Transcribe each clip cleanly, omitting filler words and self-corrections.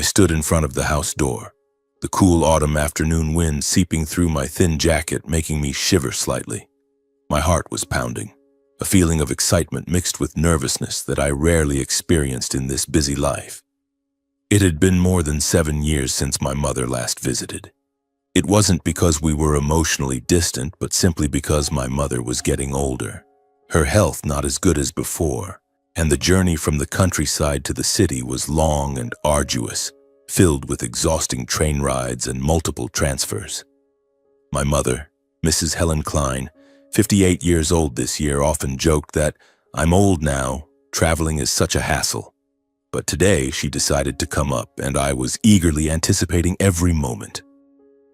I stood in front of the house door, the cool autumn afternoon wind seeping through my thin jacket, making me shiver slightly. My heart was pounding, a feeling of excitement mixed with nervousness that I rarely experienced in this busy life. It had been more than 7 years since my mother last visited. It wasn't because we were emotionally distant, but simply because my mother was getting older, her health not as good as before, and the journey from the countryside to the city was long and arduous, filled with exhausting train rides and multiple transfers. My mother, Mrs. Helen Klein, 58 years old this year, often joked that "I'm old now, traveling is such a hassle." But today she decided to come up, and I was eagerly anticipating every moment.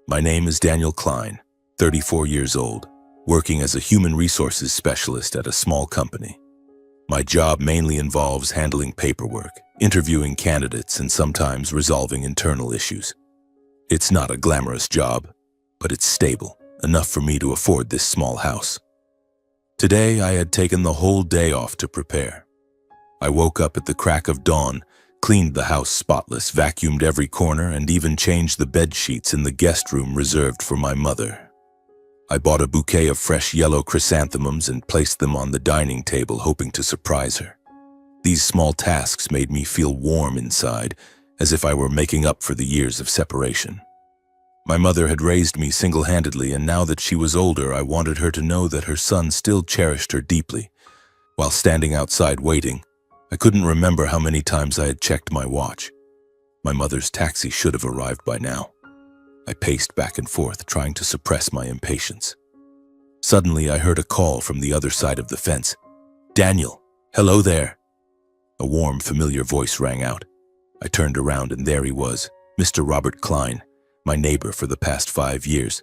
My name is Daniel Klein, 34 years old, working as a human resources specialist at a small company. My job mainly involves handling paperwork, interviewing candidates, and sometimes resolving internal issues. It's not a glamorous job, but it's stable, enough for me to afford this small house. Today, I had taken the whole day off to prepare. I woke up at the crack of dawn, cleaned the house spotless, vacuumed every corner, and even changed the bed sheets in the guest room reserved for my mother. I bought a bouquet of fresh yellow chrysanthemums and placed them on the dining table, hoping to surprise her. These small tasks made me feel warm inside, as if I were making up for the years of separation. My mother had raised me single-handedly, and now that she was older, I wanted her to know that her son still cherished her deeply. While standing outside waiting, I couldn't remember how many times I had checked my watch. My mother's taxi should have arrived by now. I paced back and forth, trying to suppress my impatience. Suddenly, I heard a call from the other side of the fence. "Daniel, hello there." A warm, familiar voice rang out. I turned around, and there he was, Mr. Robert Klein, my neighbor for the past 5 years.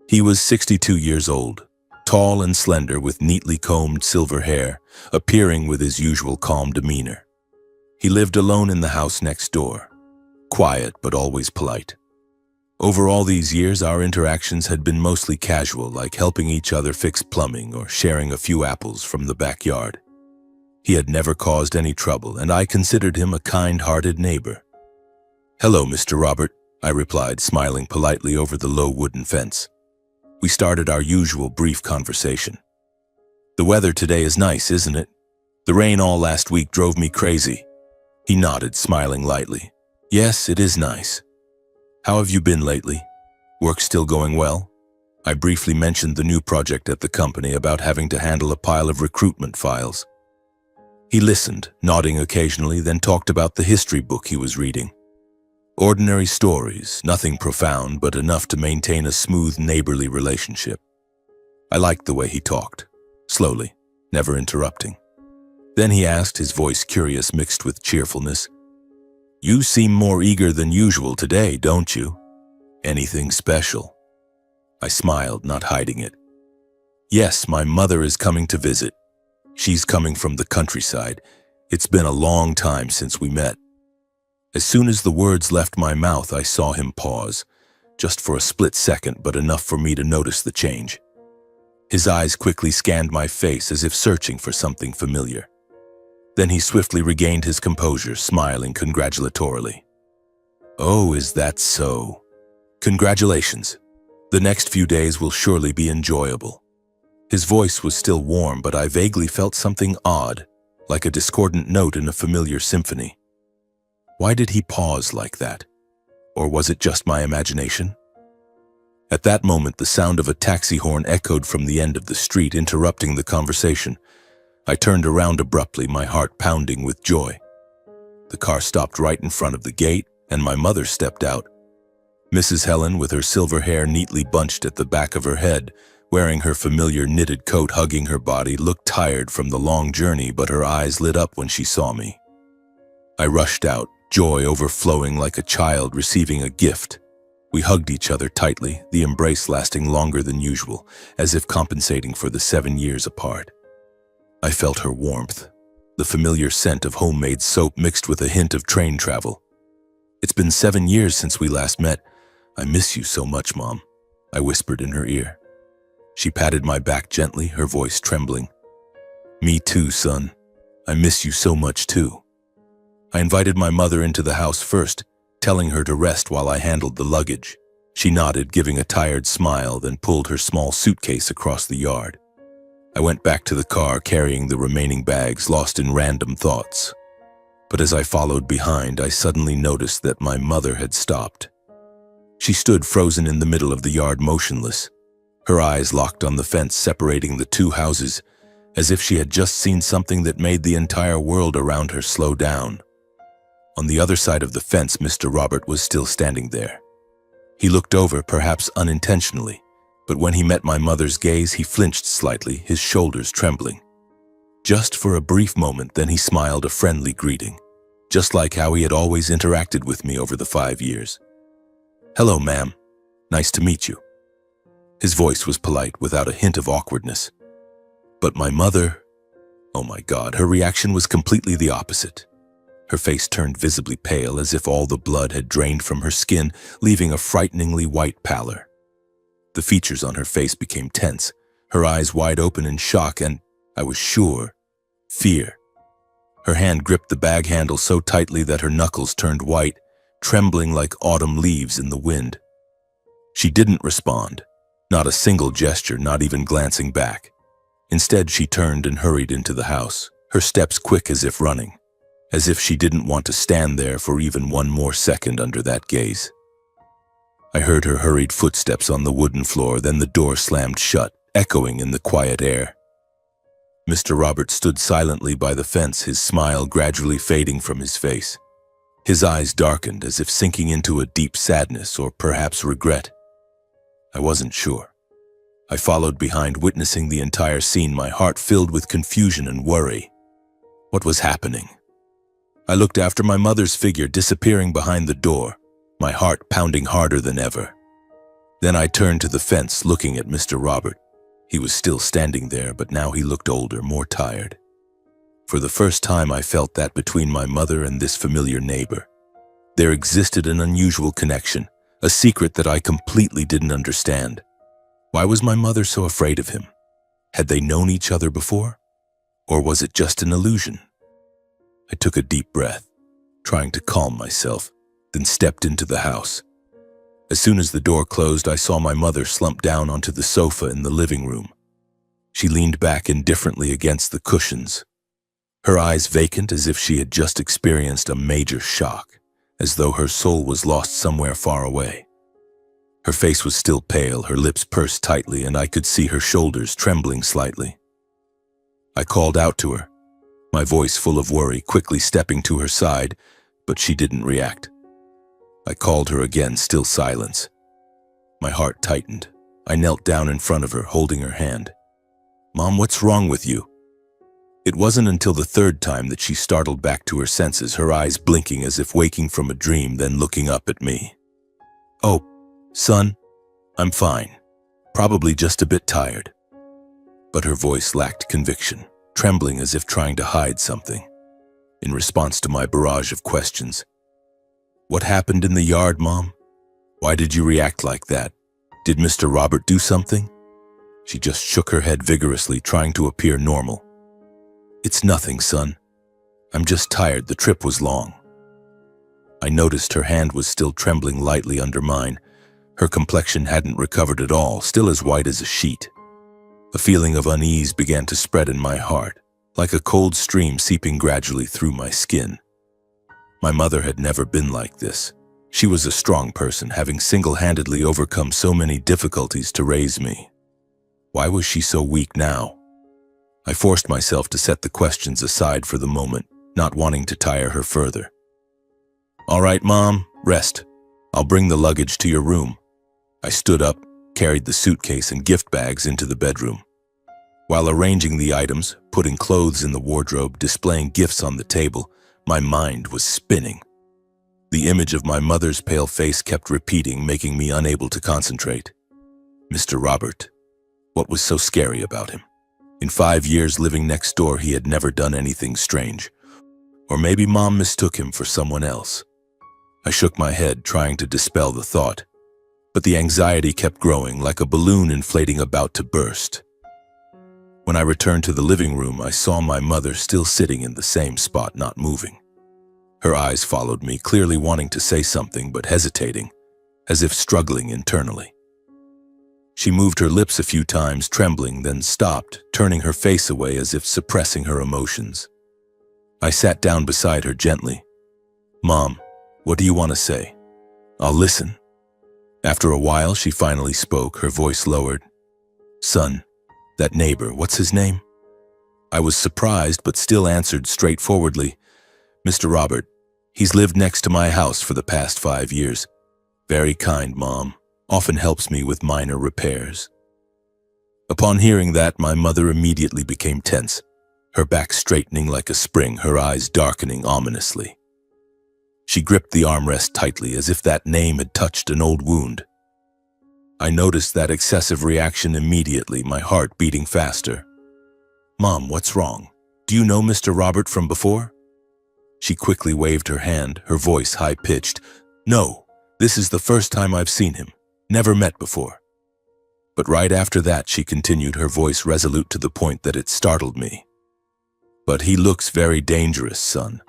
He was 62 years old, tall and slender with neatly combed silver hair, appearing with his usual calm demeanor. He lived alone in the house next door, quiet but always polite. Over all these years, our interactions had been mostly casual, like helping each other fix plumbing or sharing a few apples from the backyard. He had never caused any trouble, and I considered him a kind-hearted neighbor. "Hello, Mr. Robert," I replied, smiling politely over the low wooden fence. We started our usual brief conversation. "The weather today is nice, isn't it? The rain all last week drove me crazy." He nodded, smiling lightly. "Yes, it is nice. How have you been lately? Work still going well?" I briefly mentioned the new project at the company about having to handle a pile of recruitment files. He listened, nodding occasionally, then talked about the history book he was reading. Ordinary stories, nothing profound, but enough to maintain a smooth neighborly relationship. I liked the way he talked, slowly, never interrupting. Then he asked, his voice curious mixed with cheerfulness, "You seem more eager than usual today, don't you? Anything special?" I smiled, not hiding it. "Yes, my mother is coming to visit. She's coming from the countryside. It's been a long time since we met." As soon as the words left my mouth, I saw him pause, just for a split second, but enough for me to notice the change. His eyes quickly scanned my face as if searching for something familiar. Then he swiftly regained his composure, smiling congratulatorily. "Oh, is that so? Congratulations. The next few days will surely be enjoyable." His voice was still warm, but I vaguely felt something odd, like a discordant note in a familiar symphony. Why did he pause like that? Or was it just my imagination? At that moment, the sound of a taxi horn echoed from the end of the street, interrupting the conversation. I turned around abruptly, my heart pounding with joy. The car stopped right in front of the gate, and my mother stepped out. Mrs. Helen, with her silver hair neatly bunched at the back of her head, wearing her familiar knitted coat hugging her body, looked tired from the long journey, but her eyes lit up when she saw me. I rushed out, joy overflowing like a child receiving a gift. We hugged each other tightly, the embrace lasting longer than usual, as if compensating for the 7 years apart. I felt her warmth, the familiar scent of homemade soap mixed with a hint of train travel. "It's been 7 years since we last met. I miss you so much, Mom," I whispered in her ear. She patted my back gently, her voice trembling. "Me too, son. I miss you so much too." I invited my mother into the house first, telling her to rest while I handled the luggage. She nodded, giving a tired smile, then pulled her small suitcase across the yard. I went back to the car carrying the remaining bags, lost in random thoughts. But as I followed behind, I suddenly noticed that my mother had stopped. She stood frozen in the middle of the yard, motionless, her eyes locked on the fence separating the two houses, as if she had just seen something that made the entire world around her slow down. On the other side of the fence, Mr. Robert was still standing there. He looked over, perhaps unintentionally, but when he met my mother's gaze, he flinched slightly, his shoulders trembling. Just for a brief moment, then he smiled a friendly greeting, just like how he had always interacted with me over the 5 years. "Hello, ma'am. Nice to meet you." His voice was polite, without a hint of awkwardness. But my mother, oh my God, her reaction was completely the opposite. Her face turned visibly pale, as if all the blood had drained from her skin, leaving a frighteningly white pallor. The features on her face became tense, her eyes wide open in shock and, I was sure, fear. Her hand gripped the bag handle so tightly that her knuckles turned white, trembling like autumn leaves in the wind. She didn't respond, not a single gesture, not even glancing back. Instead, she turned and hurried into the house, her steps quick as if running, as if she didn't want to stand there for even one more second under that gaze. I heard her hurried footsteps on the wooden floor, then the door slammed shut, echoing in the quiet air. Mr. Robert stood silently by the fence, his smile gradually fading from his face. His eyes darkened, as if sinking into a deep sadness or perhaps regret. I wasn't sure. I followed behind, witnessing the entire scene, my heart filled with confusion and worry. What was happening? I looked after my mother's figure disappearing behind the door, my heart pounding harder than ever. Then I turned to the fence, looking at Mr. Robert. He was still standing there, but now he looked older, more tired. For the first time, I felt that between my mother and this familiar neighbor, there existed an unusual connection, a secret that I completely didn't understand. Why was my mother so afraid of him? Had they known each other before? Or was it just an illusion? I took a deep breath, trying to calm myself, then stepped into the house. As soon as the door closed, I saw my mother slump down onto the sofa in the living room. She leaned back indifferently against the cushions, her eyes vacant, as if she had just experienced a major shock, as though her soul was lost somewhere far away. Her face was still pale, her lips pursed tightly, and I could see her shoulders trembling slightly. I called out to her, my voice full of worry, quickly stepping to her side, but she didn't react. I called her again, still silence. My heart tightened. I knelt down in front of her, holding her hand. "Mom, what's wrong with you?" It wasn't until the third time that she startled back to her senses, her eyes blinking as if waking from a dream, then looking up at me. "Oh, son, I'm fine. Probably just a bit tired." But her voice lacked conviction, trembling as if trying to hide something. In response to my barrage of questions, "What happened in the yard, Mom? Why did you react like that? Did Mr. Robert do something?" She just shook her head vigorously, trying to appear normal. "It's nothing, son. I'm just tired. The trip was long." I noticed her hand was still trembling lightly under mine. Her complexion hadn't recovered at all, still as white as a sheet. A feeling of unease began to spread in my heart, like a cold stream seeping gradually through my skin. My mother had never been like this. She was a strong person, having single-handedly overcome so many difficulties to raise me. Why was she so weak now? I forced myself to set the questions aside for the moment, not wanting to tire her further. "All right, Mom, rest. I'll bring the luggage to your room." I stood up, carried the suitcase and gift bags into the bedroom. While arranging the items, putting clothes in the wardrobe, displaying gifts on the table, my mind was spinning. The image of my mother's pale face kept repeating, making me unable to concentrate. Mr. Robert. What was so scary about him? In 5 years living next door, he had never done anything strange. Or maybe Mom mistook him for someone else. I shook my head, trying to dispel the thought. But the anxiety kept growing, like a balloon inflating about to burst. When I returned to the living room, I saw my mother still sitting in the same spot, not moving. Her eyes followed me, clearly wanting to say something but hesitating, as if struggling internally. She moved her lips a few times, trembling, then stopped, turning her face away as if suppressing her emotions. I sat down beside her gently. "Mom, what do you want to say? I'll listen." After a while, she finally spoke, her voice lowered. "Son, that neighbor, what's his name?" I was surprised, but still answered straightforwardly, "Mr. Robert. He's lived next to my house for the past 5 years. Very kind, Mom. Often helps me with minor repairs." Upon hearing that, my mother immediately became tense, her back straightening like a spring, her eyes darkening ominously. She gripped the armrest tightly, as if that name had touched an old wound. I noticed that excessive reaction immediately, my heart beating faster. "Mom, what's wrong? Do you know Mr. Robert from before?" She quickly waved her hand, her voice high-pitched. "No, this is the first time I've seen him. Never met before." But right after that, she continued, her voice resolute to the point that it startled me. "But he looks very dangerous, son.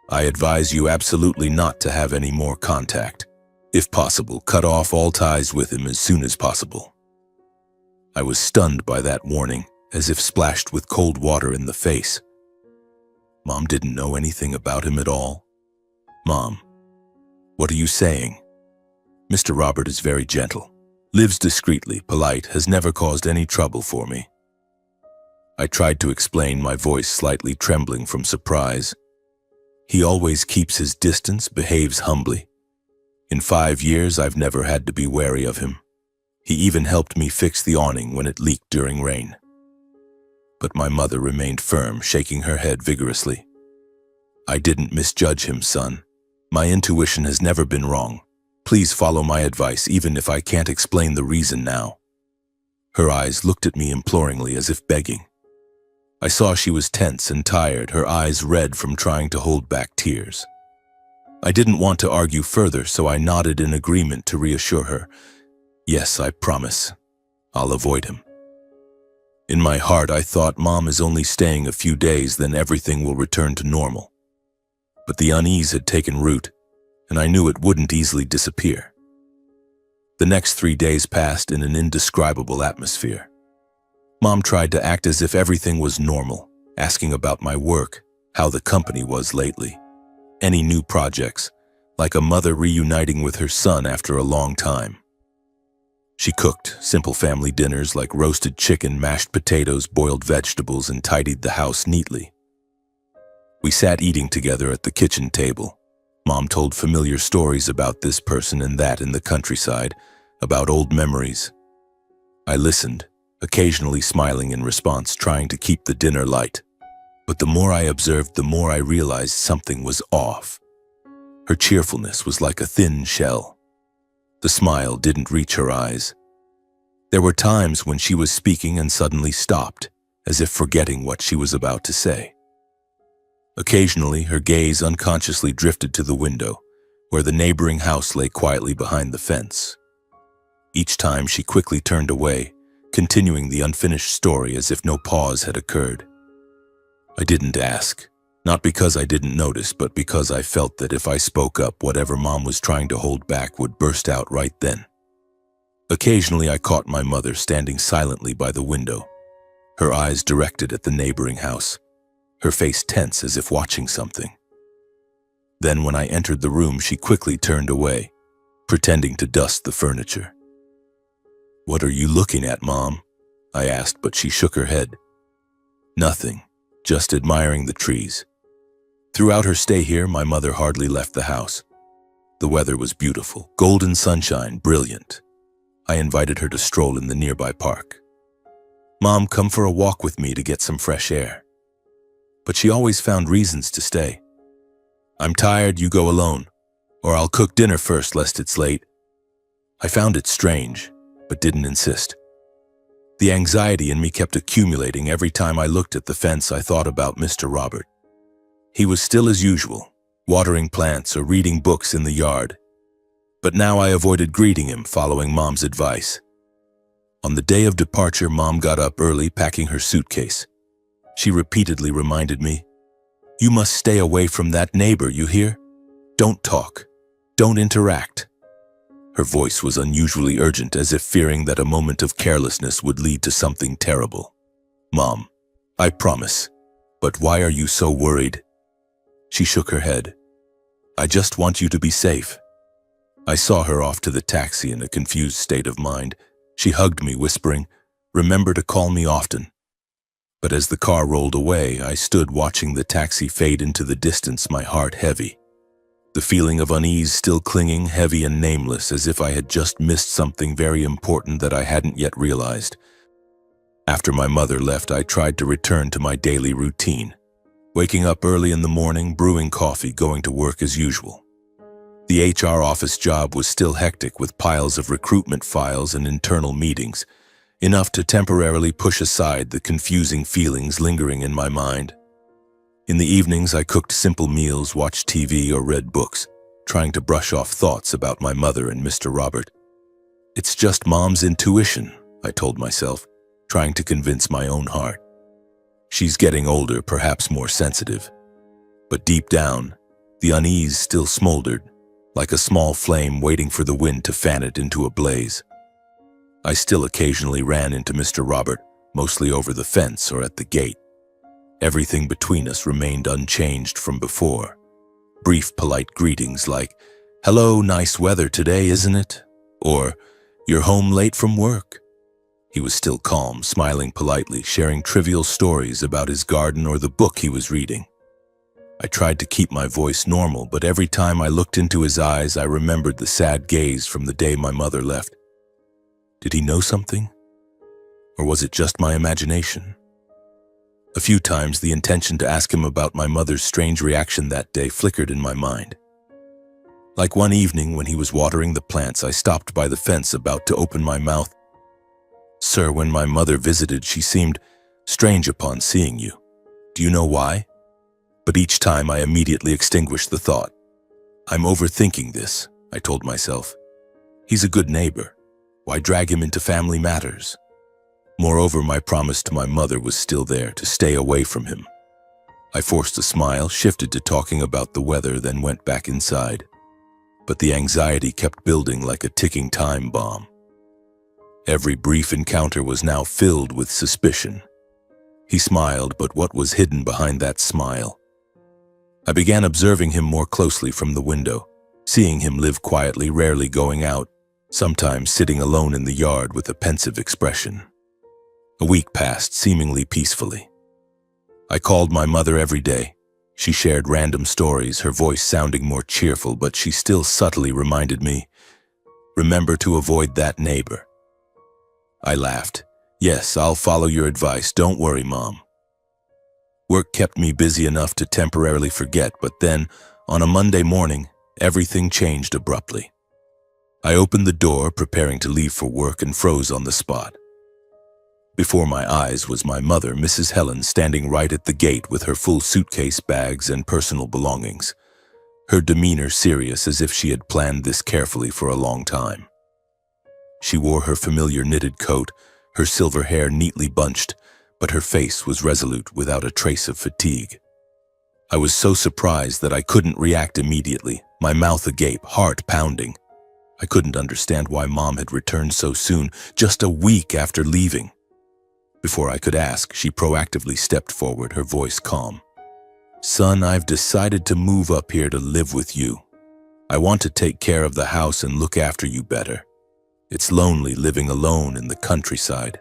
I advise you absolutely not to have any more contact. If possible, cut off all ties with him as soon as possible." I was stunned by that warning, as if splashed with cold water in the face. Mom didn't know anything about him at all? "Mom, what are you saying?" "Mr. Robert is very gentle, lives discreetly, polite, has never caused any trouble for me." I tried to explain, my voice slightly trembling from surprise. "He always keeps his distance, behaves humbly. In 5 years, I've never had to be wary of him. He even helped me fix the awning when it leaked during rain." But my mother remained firm, shaking her head vigorously. "I didn't misjudge him, son. My intuition has never been wrong. Please follow my advice, even if I can't explain the reason now." Her eyes looked at me imploringly, as if begging. I saw she was tense and tired, her eyes red from trying to hold back tears. I didn't want to argue further, so I nodded in agreement to reassure her. "Yes, I promise. I'll avoid him." In my heart, I thought, Mom is only staying a few days, then everything will return to normal. But the unease had taken root, and I knew it wouldn't easily disappear. The next 3 days passed in an indescribable atmosphere. Mom tried to act as if everything was normal, asking about my work, how the company was lately, any new projects, like a mother reuniting with her son after a long time. She cooked simple family dinners like roasted chicken, mashed potatoes, boiled vegetables, and tidied the house neatly. We sat eating together at the kitchen table. Mom told familiar stories about this person and that in the countryside, about old memories. I listened, occasionally smiling in response, trying to keep the dinner light. But the more I observed, the more I realized something was off. Her cheerfulness was like a thin shell. The smile didn't reach her eyes. There were times when she was speaking and suddenly stopped, as if forgetting what she was about to say. Occasionally, her gaze unconsciously drifted to the window, where the neighboring house lay quietly behind the fence. Each time she quickly turned away, continuing the unfinished story as if no pause had occurred. I didn't ask, not because I didn't notice, but because I felt that if I spoke up, whatever Mom was trying to hold back would burst out right then. Occasionally, I caught my mother standing silently by the window, her eyes directed at the neighboring house, her face tense as if watching something. Then when I entered the room, she quickly turned away, pretending to dust the furniture. "What are you looking at, Mom?" I asked, but she shook her head. "Nothing, just admiring the trees." Throughout her stay here, my mother hardly left the house. The weather was beautiful, golden sunshine, brilliant. I invited her to stroll in the nearby park. "Mom, come for a walk with me to get some fresh air." But she always found reasons to stay. "I'm tired, you go alone, or I'll cook dinner first lest it's late." I found it strange, but didn't insist. The anxiety in me kept accumulating. Every time I looked at the fence, I thought about Mr. Robert. He was still as usual, watering plants or reading books in the yard. But now I avoided greeting him, following Mom's advice. On the day of departure, Mom got up early, packing her suitcase. She repeatedly reminded me, You must stay away from that neighbor, you hear? Don't talk. Don't interact." Her voice was unusually urgent, as if fearing that a moment of carelessness would lead to something terrible. "Mom, I promise. But why are you so worried?" She shook her head. "I just want you to be safe." I saw her off to the taxi in a confused state of mind. She hugged me, whispering, "Remember to call me often." But as the car rolled away, I stood watching the taxi fade into the distance, my heart heavy. The feeling of unease still clinging, heavy and nameless, as if I had just missed something very important that I hadn't yet realized. After my mother left, I tried to return to my daily routine. Waking up early in the morning, brewing coffee, going to work as usual. The HR office job was still hectic, with piles of recruitment files and internal meetings, enough to temporarily push aside the confusing feelings lingering in my mind. In the evenings, I cooked simple meals, watched TV, or read books, trying to brush off thoughts about my mother and Mr. Robert. "It's just Mom's intuition," I told myself, trying to convince my own heart. "She's getting older, perhaps more sensitive." But deep down, the unease still smoldered, like a small flame waiting for the wind to fan it into a blaze. I still occasionally ran into Mr. Robert, mostly over the fence or at the gate. Everything between us remained unchanged from before. Brief, polite greetings like, "Hello, nice weather today, isn't it?" Or, "You're home late from work." He was still calm, smiling politely, sharing trivial stories about his garden or the book he was reading. I tried to keep my voice normal, but every time I looked into his eyes, I remembered the sad gaze from the day my mother left. Did he know something? Or was it just my imagination? A few times, the intention to ask him about my mother's strange reaction that day flickered in my mind. Like one evening when he was watering the plants, I stopped by the fence about to open my mouth. "Sir, when my mother visited, she seemed strange upon seeing you. Do you know why?" But each time I immediately extinguished the thought. "I'm overthinking this," I told myself. "He's a good neighbor. Why drag him into family matters?" Moreover, my promise to my mother was still there, to stay away from him. I forced a smile, shifted to talking about the weather, then went back inside. But the anxiety kept building like a ticking time bomb. Every brief encounter was now filled with suspicion. He smiled, but what was hidden behind that smile? I began observing him more closely from the window, seeing him live quietly, rarely going out, sometimes sitting alone in the yard with a pensive expression. A week passed, seemingly peacefully. I called my mother every day. She shared random stories, her voice sounding more cheerful, but she still subtly reminded me, "Remember to avoid that neighbor." I laughed. "Yes, I'll follow your advice. Don't worry, Mom." Work kept me busy enough to temporarily forget, but then, on a Monday morning, everything changed abruptly. I opened the door, preparing to leave for work, and froze on the spot. Before my eyes was my mother, Mrs. Helen, standing right at the gate with her full suitcase, bags, and personal belongings. Her demeanor serious, as if she had planned this carefully for a long time. She wore her familiar knitted coat, her silver hair neatly bunched, but her face was resolute, without a trace of fatigue. I was so surprised that I couldn't react immediately, my mouth agape, heart pounding. I couldn't understand why Mom had returned so soon, just a week after leaving. Before I could ask, she proactively stepped forward, her voice calm. "Son, I've decided to move up here to live with you. I want to take care of the house and look after you better. It's lonely living alone in the countryside."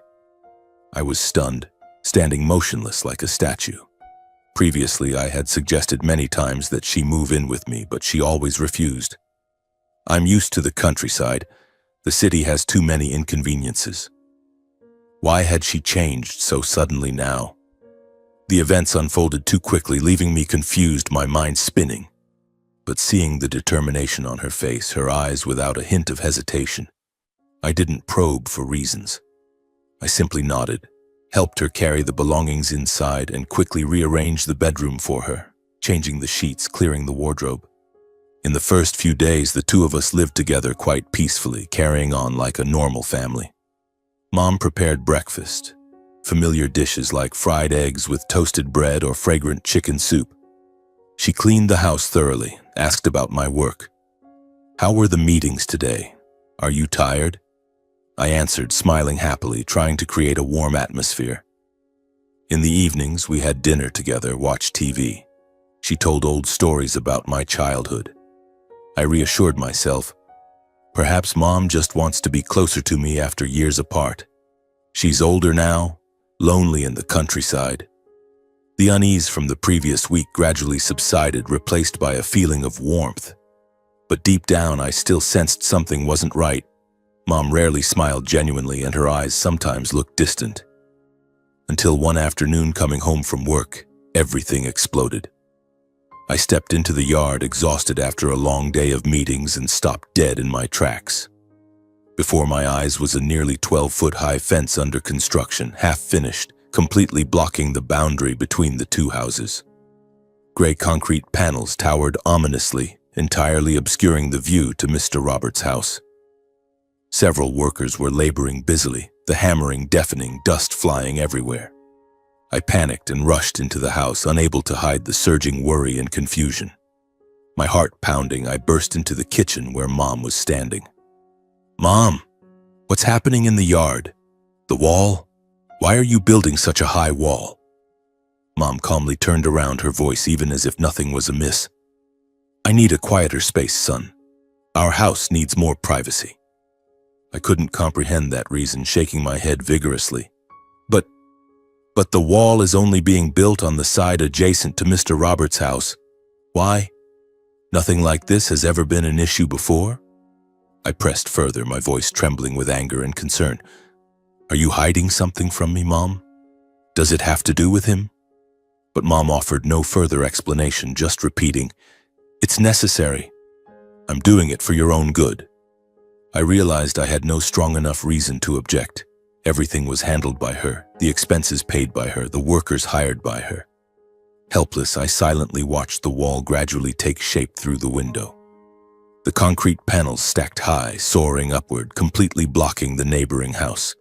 I was stunned, standing motionless like a statue. Previously, I had suggested many times that she move in with me, but she always refused. "I'm used to the countryside. The city has too many inconveniences." Why had she changed so suddenly now? The events unfolded too quickly, leaving me confused, my mind spinning. But seeing the determination on her face, her eyes without a hint of hesitation, I didn't probe for reasons. I simply nodded, helped her carry the belongings inside, and quickly rearranged the bedroom for her, changing the sheets, clearing the wardrobe. In the first few days, the two of us lived together quite peacefully, carrying on like a normal family. Mom prepared breakfast, familiar dishes like fried eggs with toasted bread or fragrant chicken soup. She cleaned the house thoroughly, asked about my work. "How were the meetings today? Are you tired?" I answered, smiling happily, trying to create a warm atmosphere. In the evenings, we had dinner together, watched TV. She told old stories about my childhood. I reassured myself, perhaps Mom just wants to be closer to me after years apart. She's older now, lonely in the countryside. The unease from the previous week gradually subsided, replaced by a feeling of warmth. But deep down, I still sensed something wasn't right. Mom rarely smiled genuinely, and her eyes sometimes looked distant. Until one afternoon, coming home from work, everything exploded. I stepped into the yard, exhausted after a long day of meetings, and stopped dead in my tracks. Before my eyes was a nearly 12-foot-high fence under construction, half-finished, completely blocking the boundary between the two houses. Gray concrete panels towered ominously, entirely obscuring the view to Mr. Roberts' house. Several workers were laboring busily, the hammering deafening, dust flying everywhere. I panicked and rushed into the house, unable to hide the surging worry and confusion. My heart pounding, I burst into the kitchen where Mom was standing. "Mom, what's happening in the yard? The wall? Why are you building such a high wall?" Mom calmly turned around, her voice even as if nothing was amiss. "I need a quieter space, son. Our house needs more privacy." I couldn't comprehend that reason, shaking my head vigorously. But the wall is only being built on the side adjacent to Mr. Roberts' house. Why? Nothing like this has ever been an issue before? I pressed further, my voice trembling with anger and concern. "Are you hiding something from me, Mom? Does it have to do with him?" But Mom offered no further explanation, just repeating, "It's necessary. I'm doing it for your own good." I realized I had no strong enough reason to object. Everything was handled by her, the expenses paid by her, the workers hired by her. Helpless, I silently watched the wall gradually take shape through the window. The concrete panels stacked high, soaring upward, completely blocking the neighboring house.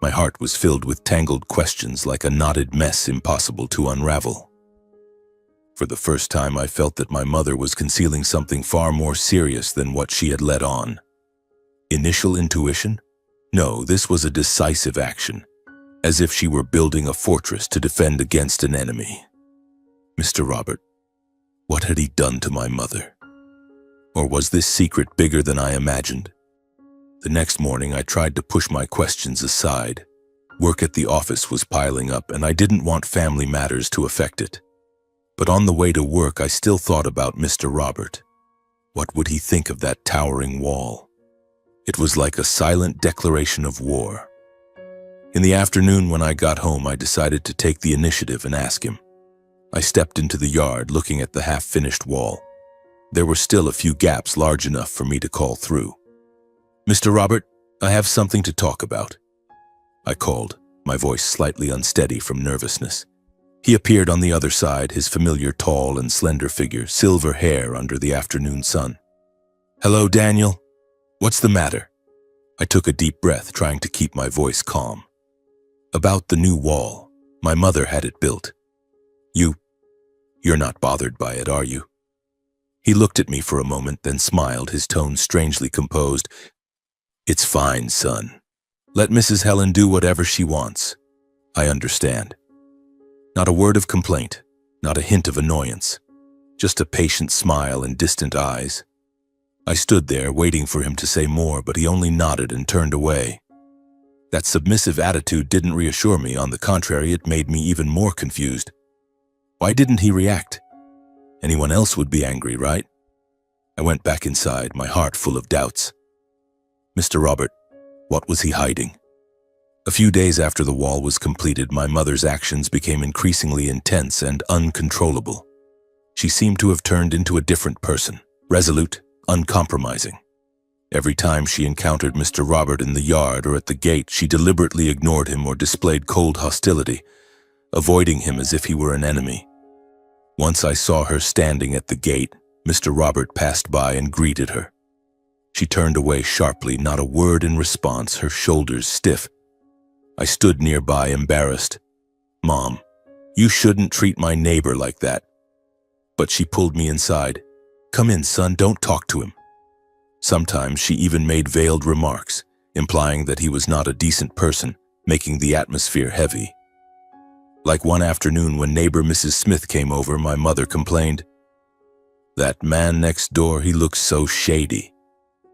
My heart was filled with tangled questions, like a knotted mess impossible to unravel. For the first time, I felt that my mother was concealing something far more serious than what she had let on. Initial intuition? No, this was a decisive action, as if she were building a fortress to defend against an enemy. Mr. Robert, what had he done to my mother? Or was this secret bigger than I imagined? The next morning, I tried to push my questions aside. Work at the office was piling up, and I didn't want family matters to affect it. But on the way to work, I still thought about Mr. Robert. What would he think of that towering wall? It was like a silent declaration of war. In the afternoon, when I got home, I decided to take the initiative and ask him. I stepped into the yard, looking at the half-finished wall. There were still a few gaps large enough for me to call through. "Mr. Robert, I have something to talk about," I called, my voice slightly unsteady from nervousness. He appeared on the other side, his familiar tall and slender figure, silver hair under the afternoon sun. "Hello, Daniel. What's the matter?" I took a deep breath, trying to keep my voice calm. "About the new wall. My mother had it built. You're not bothered by it, are you?" He looked at me for a moment, then smiled, his tone strangely composed. "It's fine, son. Let Mrs. Helen do whatever she wants. I understand." Not a word of complaint, not a hint of annoyance, just a patient smile and distant eyes. I stood there, waiting for him to say more, but he only nodded and turned away. That submissive attitude didn't reassure me. On the contrary, it made me even more confused. Why didn't he react? Anyone else would be angry, right? I went back inside, my heart full of doubts. Mr. Robert, what was he hiding? A few days after the wall was completed, my mother's actions became increasingly intense and uncontrollable. She seemed to have turned into a different person, resolute, uncompromising. Every time she encountered Mr. Robert in the yard or at the gate, she deliberately ignored him or displayed cold hostility, avoiding him as if he were an enemy. Once I saw her standing at the gate, Mr. Robert passed by and greeted her. She turned away sharply, not a word in response, her shoulders stiff. I stood nearby, embarrassed. "Mom, you shouldn't treat my neighbor like that." but she pulled me inside. "Come in, son, don't talk to him." Sometimes she even made veiled remarks, implying that he was not a decent person, making the atmosphere heavy. Like one afternoon when neighbor Mrs. Smith came over, my mother complained, "That man next door, he looks so shady.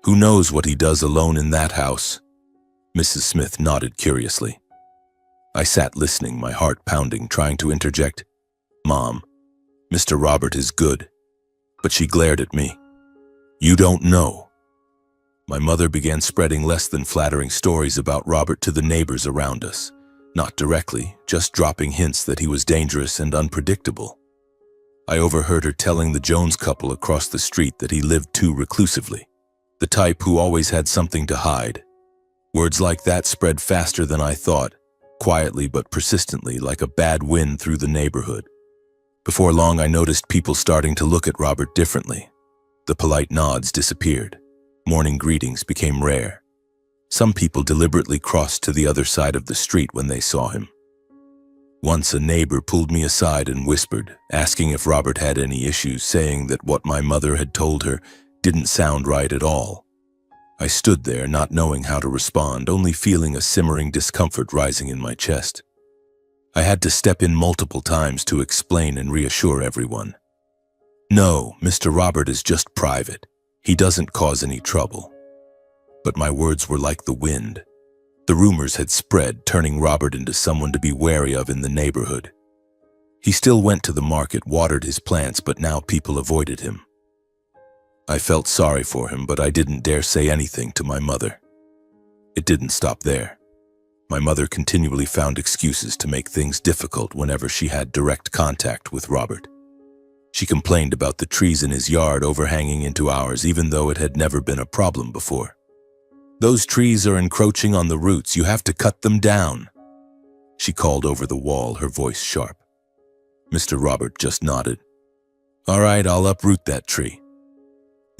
Who knows what he does alone in that house?" Mrs. Smith nodded curiously. I sat listening, my heart pounding, trying to interject, "Mom, Mr. Robert is good." But she glared at me. "You don't know." My mother began spreading less than flattering stories about Robert to the neighbors around us. Not directly, just dropping hints that he was dangerous and unpredictable. I overheard her telling the Jones couple across the street that he lived too reclusively, the type who always had something to hide. Words like that spread faster than I thought, quietly but persistently, like a bad wind through the neighborhood. Before long, I noticed people starting to look at Robert differently. The polite nods disappeared. Morning greetings became rare. Some people deliberately crossed to the other side of the street when they saw him. Once a neighbor pulled me aside and whispered, asking if Robert had any issues, saying that what my mother had told her didn't sound right at all. I stood there, not knowing how to respond, only feeling a simmering discomfort rising in my chest. I had to step in multiple times to explain and reassure everyone. "No, Mr. Robert is just private. He doesn't cause any trouble." But my words were like the wind. The rumors had spread, turning Robert into someone to be wary of in the neighborhood. He still went to the market, watered his plants, but now people avoided him. I felt sorry for him, but I didn't dare say anything to my mother. It didn't stop there. My mother continually found excuses to make things difficult whenever she had direct contact with Robert. She complained about the trees in his yard overhanging into ours, even though it had never been a problem before. "Those trees are encroaching on the roots. You have to cut them down," she called over the wall, her voice sharp. Mr. Robert just nodded. "All right, I'll uproot that tree."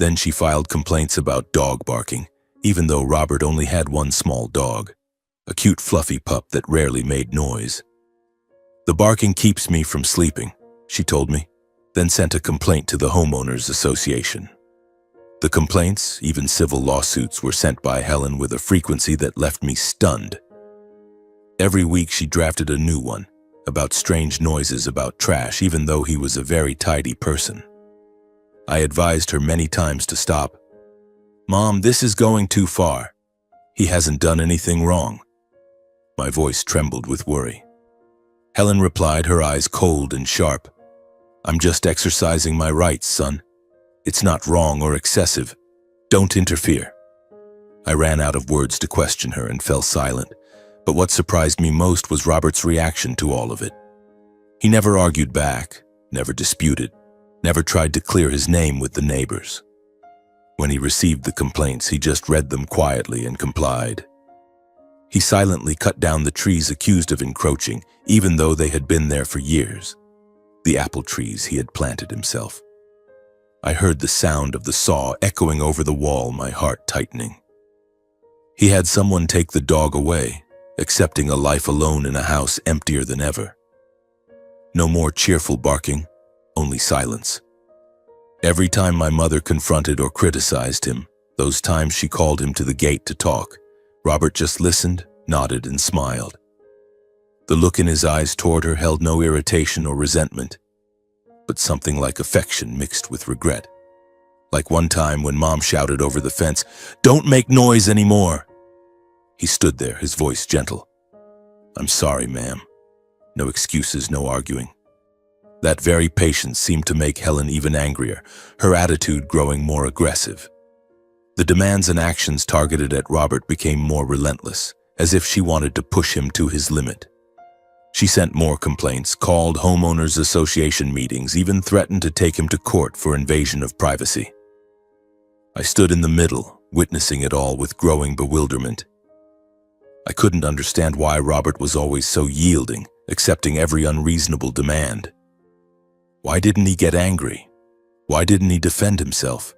Then she filed complaints about dog barking, even though Robert only had one small dog, a cute fluffy pup that rarely made noise. "The barking keeps me from sleeping," she told me, then sent a complaint to the homeowners association. The complaints, even civil lawsuits, were sent by Helen with a frequency that left me stunned. Every week she drafted a new one, about strange noises, about trash, even though he was a very tidy person. I advised her many times to stop. "Mom, this is going too far. He hasn't done anything wrong." My voice trembled with worry. Helen replied, her eyes cold and sharp. "I'm just exercising my rights, son. It's not wrong or excessive. Don't interfere." I ran out of words to question her and fell silent, but what surprised me most was Robert's reaction to all of it. He never argued back, never disputed, never tried to clear his name with the neighbors. When he received the complaints, he just read them quietly and complied. He silently cut down the trees accused of encroaching, even though they had been there for years. The apple trees he had planted himself. I heard the sound of the saw echoing over the wall, my heart tightening. He had someone take the dog away, accepting a life alone in a house emptier than ever. No more cheerful barking, only silence. Every time my mother confronted or criticized him, those times she called him to the gate to talk, Robert just listened, nodded, and smiled. The look in his eyes toward her held no irritation or resentment, but something like affection mixed with regret. Like one time when Mom shouted over the fence, "Don't make noise anymore!" He stood there, his voice gentle. "I'm sorry, ma'am." No excuses, no arguing. That very patience seemed to make Helen even angrier, her attitude growing more aggressive. The demands and actions targeted at Robert became more relentless, as if she wanted to push him to his limit. She sent more complaints, called homeowners association meetings, even threatened to take him to court for invasion of privacy. I stood in the middle, witnessing it all with growing bewilderment. I couldn't understand why Robert was always so yielding, accepting every unreasonable demand. Why didn't he get angry? Why didn't he defend himself?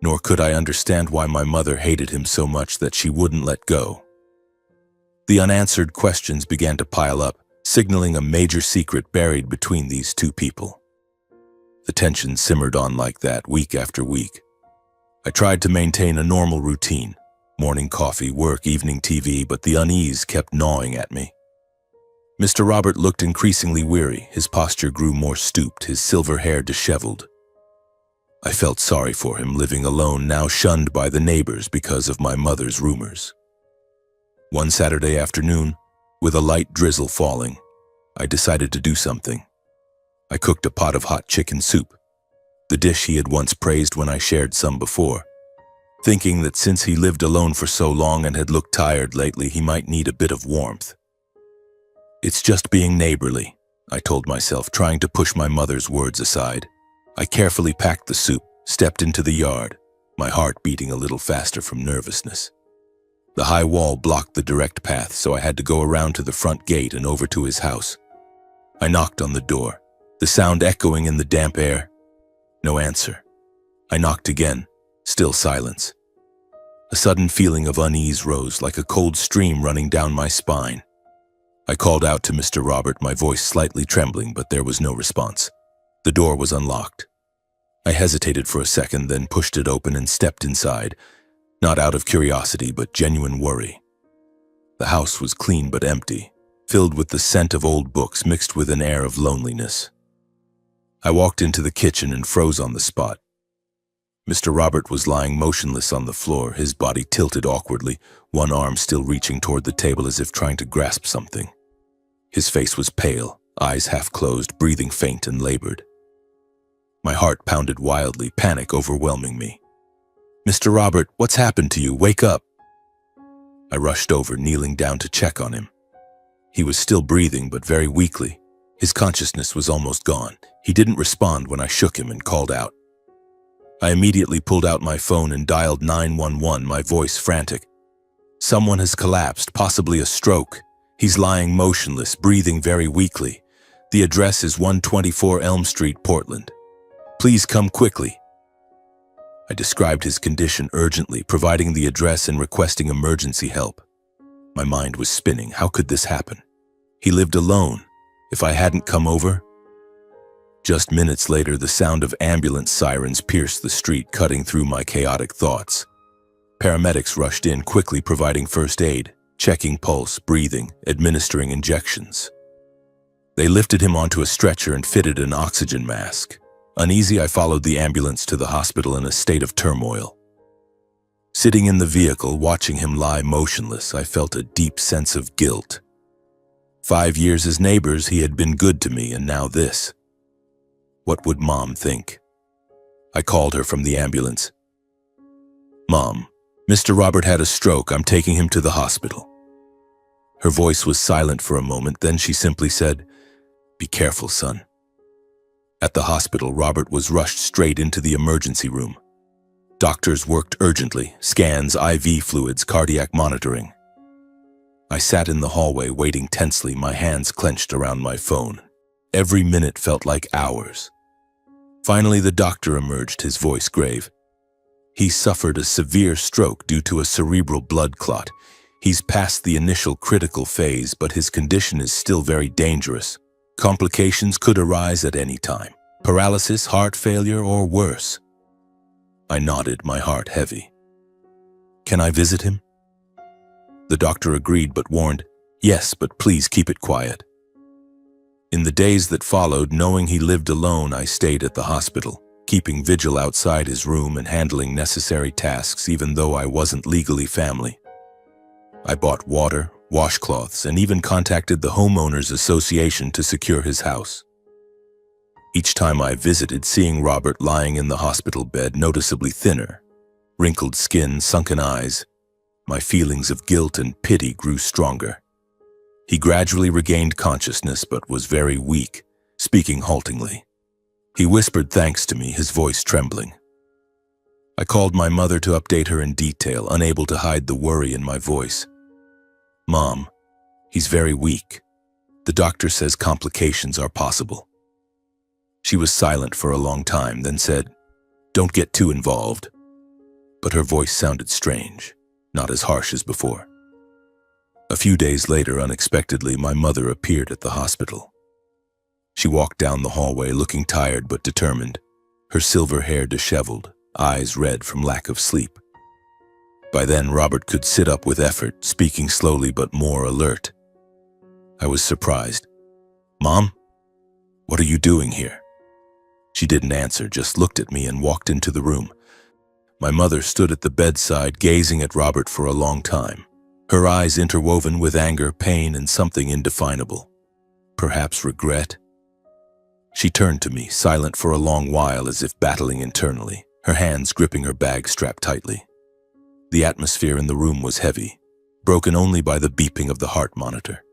Nor could I understand why my mother hated him so much that she wouldn't let go. The unanswered questions began to pile up, signaling a major secret buried between these two people. The tension simmered on like that week after week. I tried to maintain a normal routine, morning coffee, work, evening TV, but the unease kept gnawing at me. Mr. Robert looked increasingly weary. His posture grew more stooped, his silver hair disheveled. I felt sorry for him, living alone, now shunned by the neighbors because of my mother's rumors. One Saturday afternoon, with a light drizzle falling, I decided to do something. I cooked a pot of hot chicken soup, the dish he had once praised when I shared some before, thinking that since he lived alone for so long and had looked tired lately, he might need a bit of warmth. It's just being neighborly, I told myself, trying to push my mother's words aside. I carefully packed the soup, stepped into the yard, my heart beating a little faster from nervousness. The high wall blocked the direct path, so I had to go around to the front gate and over to his house. I knocked on the door, the sound echoing in the damp air. No answer. I knocked again, still silence. A sudden feeling of unease rose, like a cold stream running down my spine. I called out to Mr. Robert, my voice slightly trembling, but there was no response. The door was unlocked. I hesitated for a second, then pushed it open and stepped inside, not out of curiosity, but genuine worry. The house was clean but empty, filled with the scent of old books mixed with an air of loneliness. I walked into the kitchen and froze on the spot. Mr. Robert was lying motionless on the floor, his body tilted awkwardly, one arm still reaching toward the table as if trying to grasp something. His face was pale, eyes half closed, breathing faint and labored. My heart pounded wildly, panic overwhelming me. "Mr. Robert, what's happened to you? Wake up!" I rushed over, kneeling down to check on him. He was still breathing, but very weakly. His consciousness was almost gone. He didn't respond when I shook him and called out. I immediately pulled out my phone and dialed 911, my voice frantic. "Someone has collapsed, possibly a stroke. He's lying motionless, breathing very weakly. The address is 124 Elm Street, Portland. Please come quickly." I described his condition urgently, providing the address and requesting emergency help. My mind was spinning. How could this happen? He lived alone. If I hadn't come over? Just minutes later, the sound of ambulance sirens pierced the street, cutting through my chaotic thoughts. Paramedics rushed in, quickly providing first aid, checking pulse, breathing, administering injections. They lifted him onto a stretcher and fitted an oxygen mask. Uneasy, I followed the ambulance to the hospital in a state of turmoil. Sitting in the vehicle, watching him lie motionless, I felt a deep sense of guilt. 5 years as neighbors, he had been good to me, and now this. What would Mom think? I called her from the ambulance. "Mom, Mr. Robert had a stroke. I'm taking him to the hospital." Her voice was silent for a moment, then she simply said, "Be careful, son." At the hospital, Robert was rushed straight into the emergency room. Doctors worked urgently, scans, IV fluids, cardiac monitoring. I sat in the hallway, waiting tensely, my hands clenched around my phone. Every minute felt like hours. Finally, the doctor emerged, his voice grave. "He suffered a severe stroke due to a cerebral blood clot. He's past the initial critical phase, but his condition is still very dangerous. Complications could arise at any time. Paralysis, heart failure, or worse." I nodded, my heart heavy. "Can I visit him?" The doctor agreed but warned, "Yes, but please keep it quiet." In the days that followed, knowing he lived alone, I stayed at the hospital, keeping vigil outside his room and handling necessary tasks even though I wasn't legally family. I bought water, washcloths, and even contacted the homeowners association to secure his house. Each time I visited, seeing Robert lying in the hospital bed, noticeably thinner, wrinkled skin, sunken eyes, my feelings of guilt and pity grew stronger. He gradually regained consciousness but was very weak, speaking haltingly. He whispered thanks to me, his voice trembling. I called my mother to update her in detail, unable to hide the worry in my voice. "Mom, he's very weak. The doctor says complications are possible." She was silent for a long time, then said, "Don't get too involved." But her voice sounded strange, not as harsh as before. A few days later, unexpectedly, my mother appeared at the hospital. She walked down the hallway looking tired but determined, her silver hair disheveled, eyes red from lack of sleep. By then, Robert could sit up with effort, speaking slowly but more alert. I was surprised. "Mom, what are you doing here?" She didn't answer, just looked at me and walked into the room. My mother stood at the bedside, gazing at Robert for a long time, her eyes interwoven with anger, pain, and something indefinable. Perhaps regret? She turned to me, silent for a long while as if battling internally, her hands gripping her bag strapped tightly. The atmosphere in the room was heavy, broken only by the beeping of the heart monitor.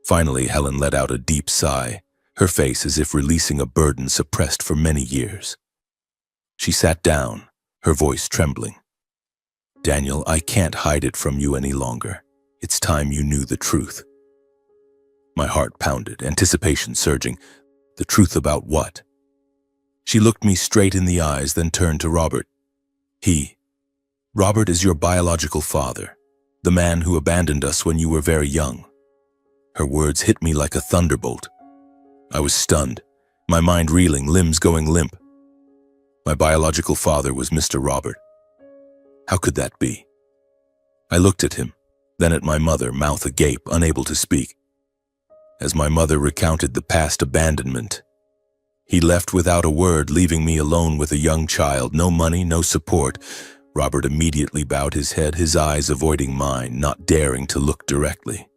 Finally, Helen let out a deep sigh, her face as if releasing a burden suppressed for many years. She sat down, her voice trembling. "Daniel, I can't hide it from you any longer. It's time you knew the truth." My heart pounded, anticipation surging. The truth about what? She looked me straight in the eyes, then turned to Robert. Robert is your biological father, the man who abandoned us when you were very young." Her words hit me like a thunderbolt. I was stunned, my mind reeling, limbs going limp. My biological father was Mr. Robert. How could that be? I looked at him, then at my mother, mouth agape, unable to speak. As my mother recounted the past abandonment, he left without a word, leaving me alone with a young child, no money, no support. Robert immediately bowed his head, his eyes avoiding mine, not daring to look directly.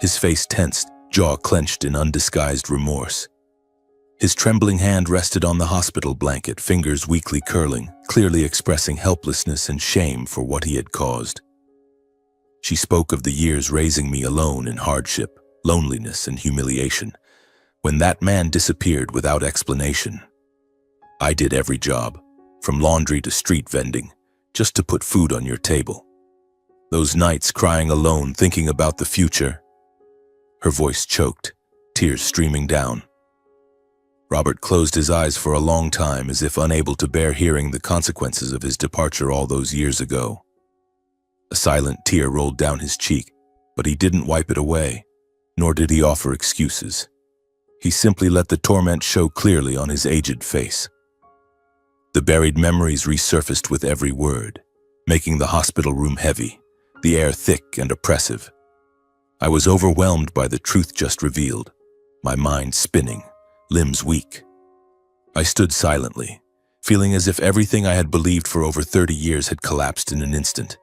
His face tensed, jaw clenched in undisguised remorse. His trembling hand rested on the hospital blanket, fingers weakly curling, clearly expressing helplessness and shame for what he had caused. She spoke of the years raising me alone in hardship, loneliness, and humiliation. When that man disappeared without explanation, I did every job, from laundry to street vending, just to put food on your table. Those nights crying alone, thinking about the future. Her voice choked, tears streaming down. Robert closed his eyes for a long time, as if unable to bear hearing the consequences of his departure all those years ago. A silent tear rolled down his cheek, but he didn't wipe it away, nor did he offer excuses. He simply let the torment show clearly on his aged face. The buried memories resurfaced with every word, making the hospital room heavy, the air thick and oppressive. I was overwhelmed by the truth just revealed, my mind spinning, limbs weak. I stood silently, feeling as if everything I had believed for over 30 years had collapsed in an instant.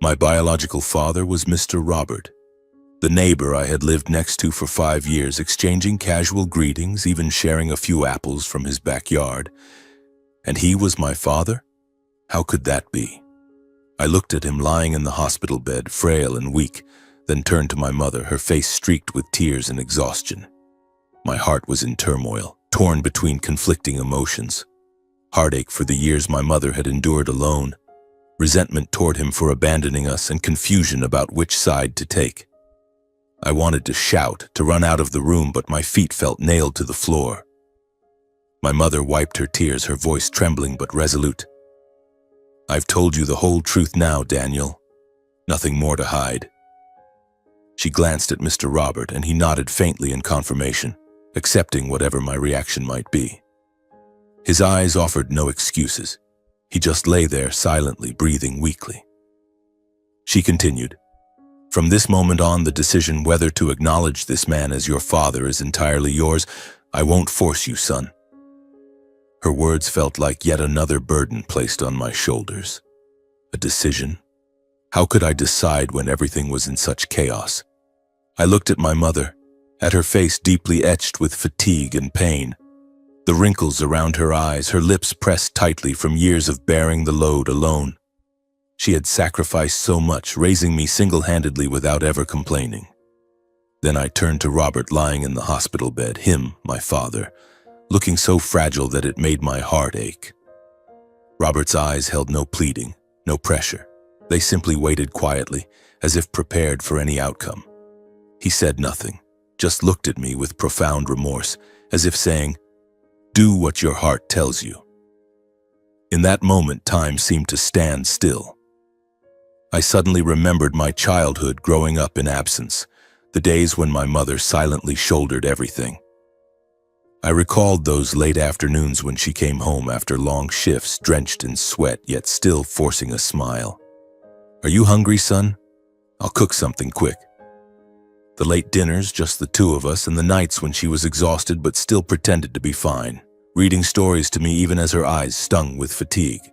My biological father was Mr. Robert, the neighbor I had lived next to for 5 years, exchanging casual greetings, even sharing a few apples from his backyard. And he was my father? How could that be? I looked at him lying in the hospital bed, frail and weak, then turned to my mother, her face streaked with tears and exhaustion. My heart was in turmoil, torn between conflicting emotions. Heartache for the years my mother had endured alone, resentment toward him for abandoning us, and confusion about which side to take. I wanted to shout, to run out of the room, but my feet felt nailed to the floor. My mother wiped her tears, her voice trembling but resolute. "I've told you the whole truth now, Daniel. Nothing more to hide." She glanced at Mr. Robert, and he nodded faintly in confirmation, accepting whatever my reaction might be. His eyes offered no excuses. He just lay there silently, breathing weakly. She continued, "From this moment on, the decision whether to acknowledge this man as your father is entirely yours. I won't force you, son." Her words felt like yet another burden placed on my shoulders. A decision? How could I decide when everything was in such chaos? I looked at my mother, at her face deeply etched with fatigue and pain. The wrinkles around her eyes, her lips pressed tightly from years of bearing the load alone. She had sacrificed so much, raising me single-handedly without ever complaining. Then I turned to Robert lying in the hospital bed, him, my father, looking so fragile that it made my heart ache. Robert's eyes held no pleading, no pressure. They simply waited quietly, as if prepared for any outcome. He said nothing, just looked at me with profound remorse, as if saying, "Do what your heart tells you." In that moment, time seemed to stand still. I suddenly remembered my childhood growing up in absence, the days when my mother silently shouldered everything. I recalled those late afternoons when she came home after long shifts, drenched in sweat, yet still forcing a smile. "Are you hungry, son? I'll cook something quick." The late dinners, just the two of us, and the nights when she was exhausted but still pretended to be fine, reading stories to me even as her eyes stung with fatigue.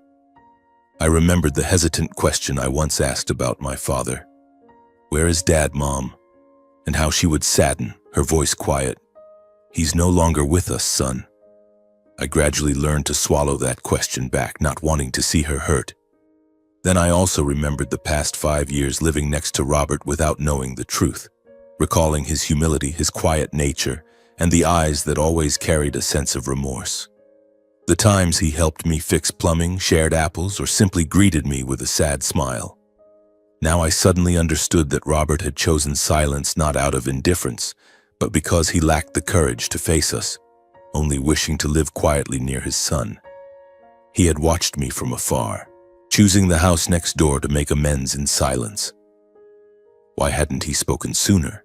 I remembered the hesitant question I once asked about my father. "Where is Dad, Mom?" And how she would sadden, her voice quiet. "He's no longer with us, son." I gradually learned to swallow that question back, not wanting to see her hurt. Then I also remembered the past 5 years living next to Robert without knowing the truth, recalling his humility, his quiet nature, and the eyes that always carried a sense of remorse. The times he helped me fix plumbing, shared apples, or simply greeted me with a sad smile. Now I suddenly understood that Robert had chosen silence not out of indifference, but because he lacked the courage to face us, only wishing to live quietly near his son. He had watched me from afar, choosing the house next door to make amends in silence. Why hadn't he spoken sooner?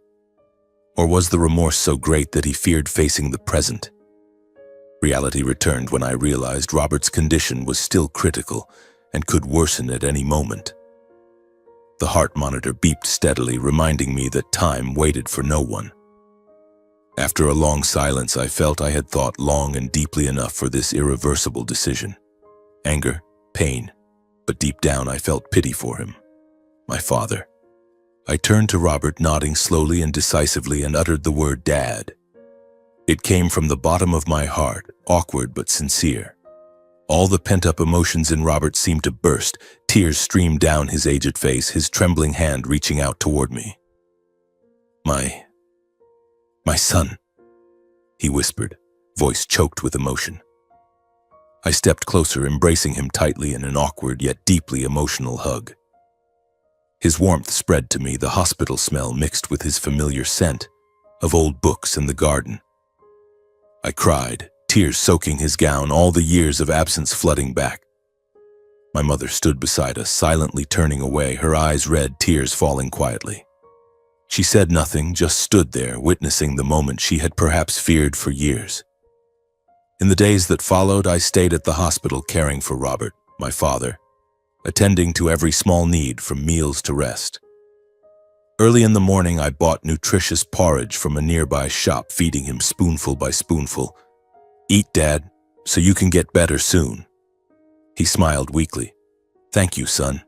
Or was the remorse so great that he feared facing the present? Reality returned when I realized Robert's condition was still critical and could worsen at any moment. The heart monitor beeped steadily, reminding me that time waited for no one. After a long silence, I felt I had thought long and deeply enough for this irreversible decision. Anger, pain, but deep down I felt pity for him, my father. I turned to Robert, nodding slowly and decisively, and uttered the word Dad. It came from the bottom of my heart, awkward but sincere. All the pent-up emotions in Robert seemed to burst. Tears streamed down his aged face, his trembling hand reaching out toward me. My son," he whispered, voice choked with emotion. I stepped closer, embracing him tightly in an awkward yet deeply emotional hug. His warmth spread to me, the hospital smell mixed with his familiar scent of old books and the garden. I cried, tears soaking his gown, all the years of absence flooding back. My mother stood beside us, silently turning away, her eyes red, tears falling quietly. She said nothing, just stood there, witnessing the moment she had perhaps feared for years. In the days that followed, I stayed at the hospital caring for Robert, my father, attending to every small need from meals to rest. Early in the morning, I bought nutritious porridge from a nearby shop, feeding him spoonful by spoonful. "Eat, Dad, so you can get better soon." He smiled weakly. "Thank you, son."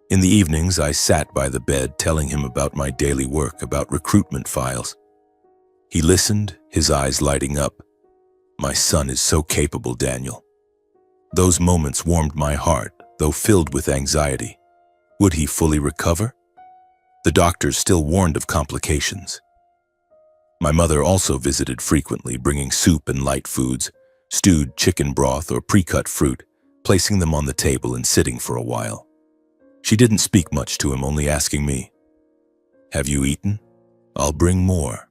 In the evenings, I sat by the bed, telling him about my daily work, about recruitment files. He listened, his eyes lighting up. "My son is so capable, Daniel." Those moments warmed my heart, though filled with anxiety. Would he fully recover? The doctors still warned of complications. My mother also visited frequently, bringing soup and light foods, stewed chicken broth or pre-cut fruit, placing them on the table and sitting for a while. She didn't speak much to him, only asking me, "Have you eaten? I'll bring more."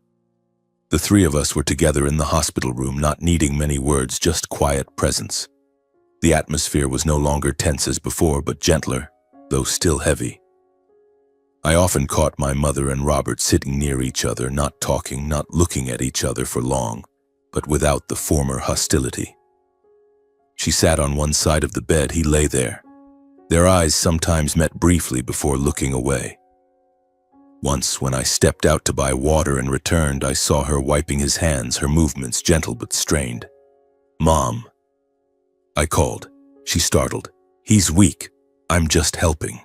The three of us were together in the hospital room, not needing many words, just quiet presence. The atmosphere was no longer tense as before, but gentler, though still heavy. I often caught my mother and Robert sitting near each other, not talking, not looking at each other for long, but without the former hostility. She sat on one side of the bed, he lay there. Their eyes sometimes met briefly before looking away. Once, when I stepped out to buy water and returned, I saw her wiping his hands, her movements gentle but strained. "Mom," I called. She startled. "He's weak. I'm just helping."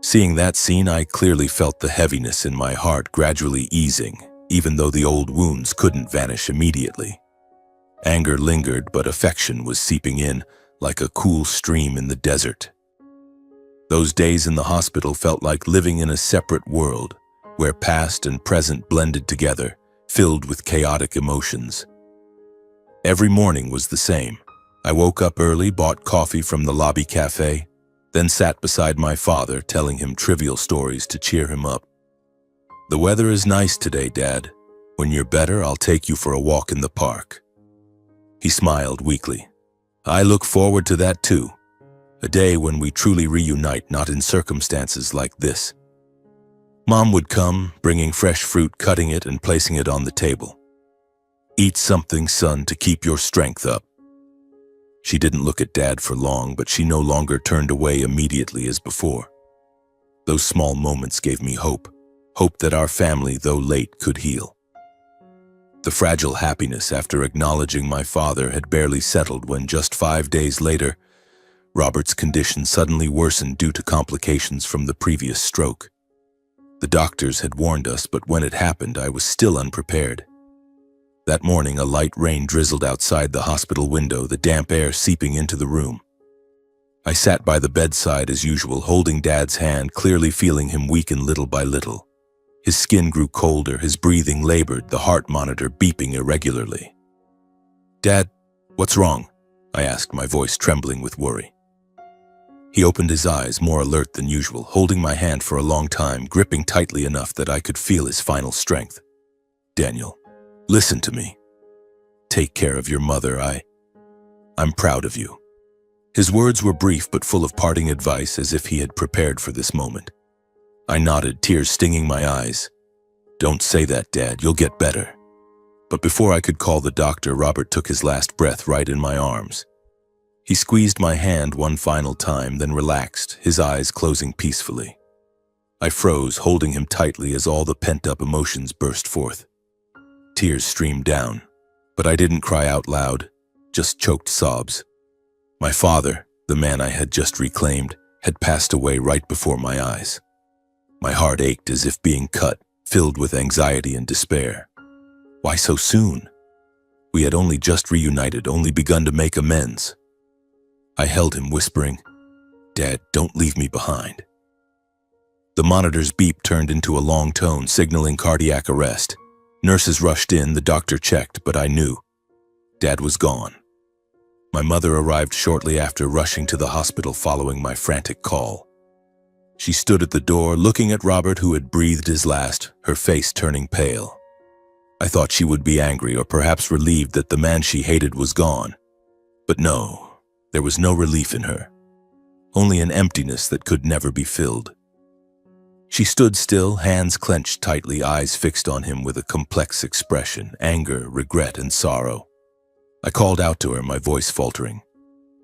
Seeing that scene, I clearly felt the heaviness in my heart gradually easing, even though the old wounds couldn't vanish immediately. Anger lingered, but affection was seeping in, like a cool stream in the desert. Those days in the hospital felt like living in a separate world, where past and present blended together, filled with chaotic emotions. Every morning was the same. I woke up early, bought coffee from the lobby cafe, then sat beside my father, telling him trivial stories to cheer him up. "The weather is nice today, Dad. When you're better, I'll take you for a walk in the park." He smiled weakly. "I look forward to that too. A day when we truly reunite, not in circumstances like this." Mom would come, bringing fresh fruit, cutting it and placing it on the table. Eat something, son, to keep your strength up. She didn't look at Dad for long, but she no longer turned away immediately as before. Those small moments gave me hope. Hope that our family, though late, could heal. The fragile happiness after acknowledging my father had barely settled when just 5 days later, Robert's condition suddenly worsened due to complications from the previous stroke. The doctors had warned us, but when it happened, I was still unprepared. That morning, a light rain drizzled outside the hospital window, the damp air seeping into the room. I sat by the bedside as usual, holding Dad's hand, clearly feeling him weaken little by little. His skin grew colder, his breathing labored, the heart monitor beeping irregularly. "Dad, what's wrong?" I asked, my voice trembling with worry. He opened his eyes, more alert than usual, holding my hand for a long time, gripping tightly enough that I could feel his final strength. "Daniel, listen to me. Take care of your mother. I'm proud of you." His words were brief but full of parting advice, as if he had prepared for this moment. I nodded, tears stinging my eyes. "Don't say that, Dad. You'll get better." But before I could call the doctor, Robert took his last breath right in my arms. He squeezed my hand one final time, then relaxed, his eyes closing peacefully. I froze, holding him tightly as all the pent-up emotions burst forth. Tears streamed down, but I didn't cry out loud, just choked sobs. My father, the man I had just reclaimed, had passed away right before my eyes. My heart ached as if being cut, filled with anxiety and despair. Why so soon? We had only just reunited, only begun to make amends. I held him, whispering, "Dad, don't leave me behind." The monitor's beep turned into a long tone, signaling cardiac arrest. Nurses rushed in, the doctor checked, but I knew. Dad was gone. My mother arrived shortly after, rushing to the hospital following my frantic call. She stood at the door, looking at Robert, who had breathed his last, her face turning pale. I thought she would be angry or perhaps relieved that the man she hated was gone. But no. There was no relief in her, only an emptiness that could never be filled. She stood still, hands clenched tightly, eyes fixed on him with a complex expression, anger, regret, and sorrow. I called out to her, my voice faltering.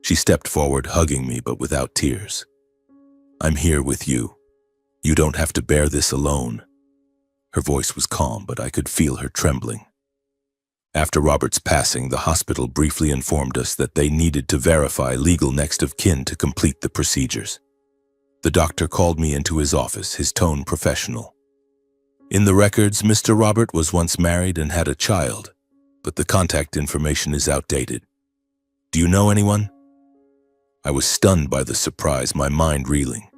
She stepped forward, hugging me, but without tears. "I'm here with you. You don't have to bear this alone." Her voice was calm, but I could feel her trembling. After Robert's passing, the hospital briefly informed us that they needed to verify legal next of kin to complete the procedures. The doctor called me into his office, his tone professional. "In the records, Mr. Robert was once married and had a child, but the contact information is outdated. Do you know anyone?" I was stunned by the surprise, my mind reeling.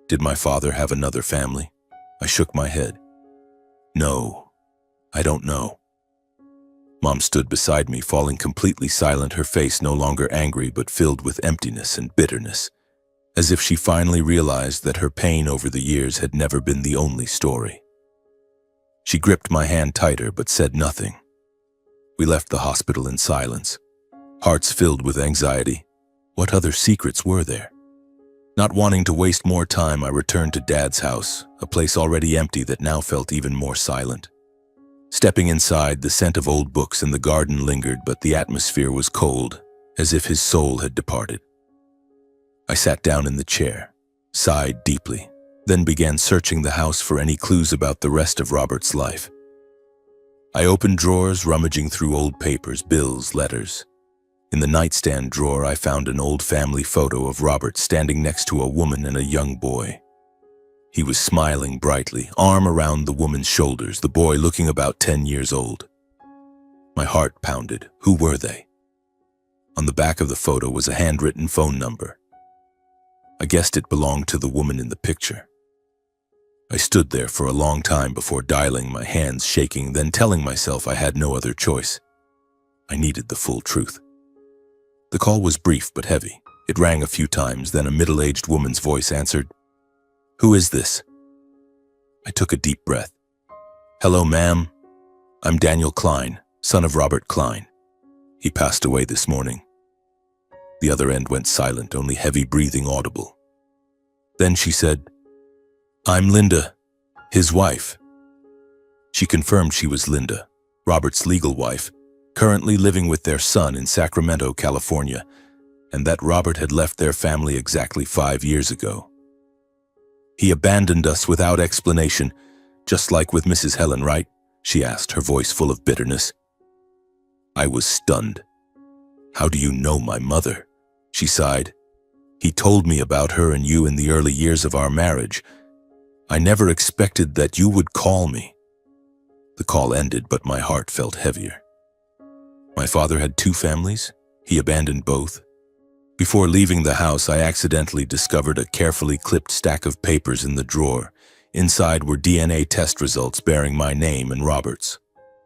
Did my father have another family? I shook my head. "No, I don't know." Mom stood beside me, falling completely silent, her face no longer angry but filled with emptiness and bitterness, as if she finally realized that her pain over the years had never been the only story. She gripped my hand tighter but said nothing. We left the hospital in silence, hearts filled with anxiety. What other secrets were there? Not wanting to waste more time, I returned to Dad's house, a place already empty that now felt even more silent. Stepping inside, the scent of old books in the garden lingered, but the atmosphere was cold, as if his soul had departed. I sat down in the chair, sighed deeply, then began searching the house for any clues about the rest of Robert's life. I opened drawers, rummaging through old papers, bills, letters. In the nightstand drawer, I found an old family photo of Robert standing next to a woman and a young boy. He was smiling brightly, arm around the woman's shoulders, the boy looking about 10 years old. My heart pounded. Who were they? On the back of the photo was a handwritten phone number. I guessed it belonged to the woman in the picture. I stood there for a long time before dialing, my hands shaking, then telling myself I had no other choice. I needed the full truth. The call was brief but heavy. It rang a few times, then a middle-aged woman's voice answered. "Who is this?" I took a deep breath. "Hello, ma'am. I'm Daniel Klein, son of Robert Klein. He passed away this morning." The other end went silent, only heavy breathing audible. Then she said, "I'm Linda, his wife." She confirmed she was Linda, Robert's legal wife, currently living with their son in Sacramento, California, and that Robert had left their family exactly 5 years ago. He abandoned us without explanation, just like with Mrs. Helen, right? She asked, her voice full of bitterness. I was stunned. How do you know my mother? She sighed. He told me about her and you in the early years of our marriage. I never expected that you would call me. The call ended, but my heart felt heavier. My father had 2 families. He abandoned both. Before leaving the house, I accidentally discovered a carefully clipped stack of papers in the drawer. Inside were DNA test results bearing my name and Robert's.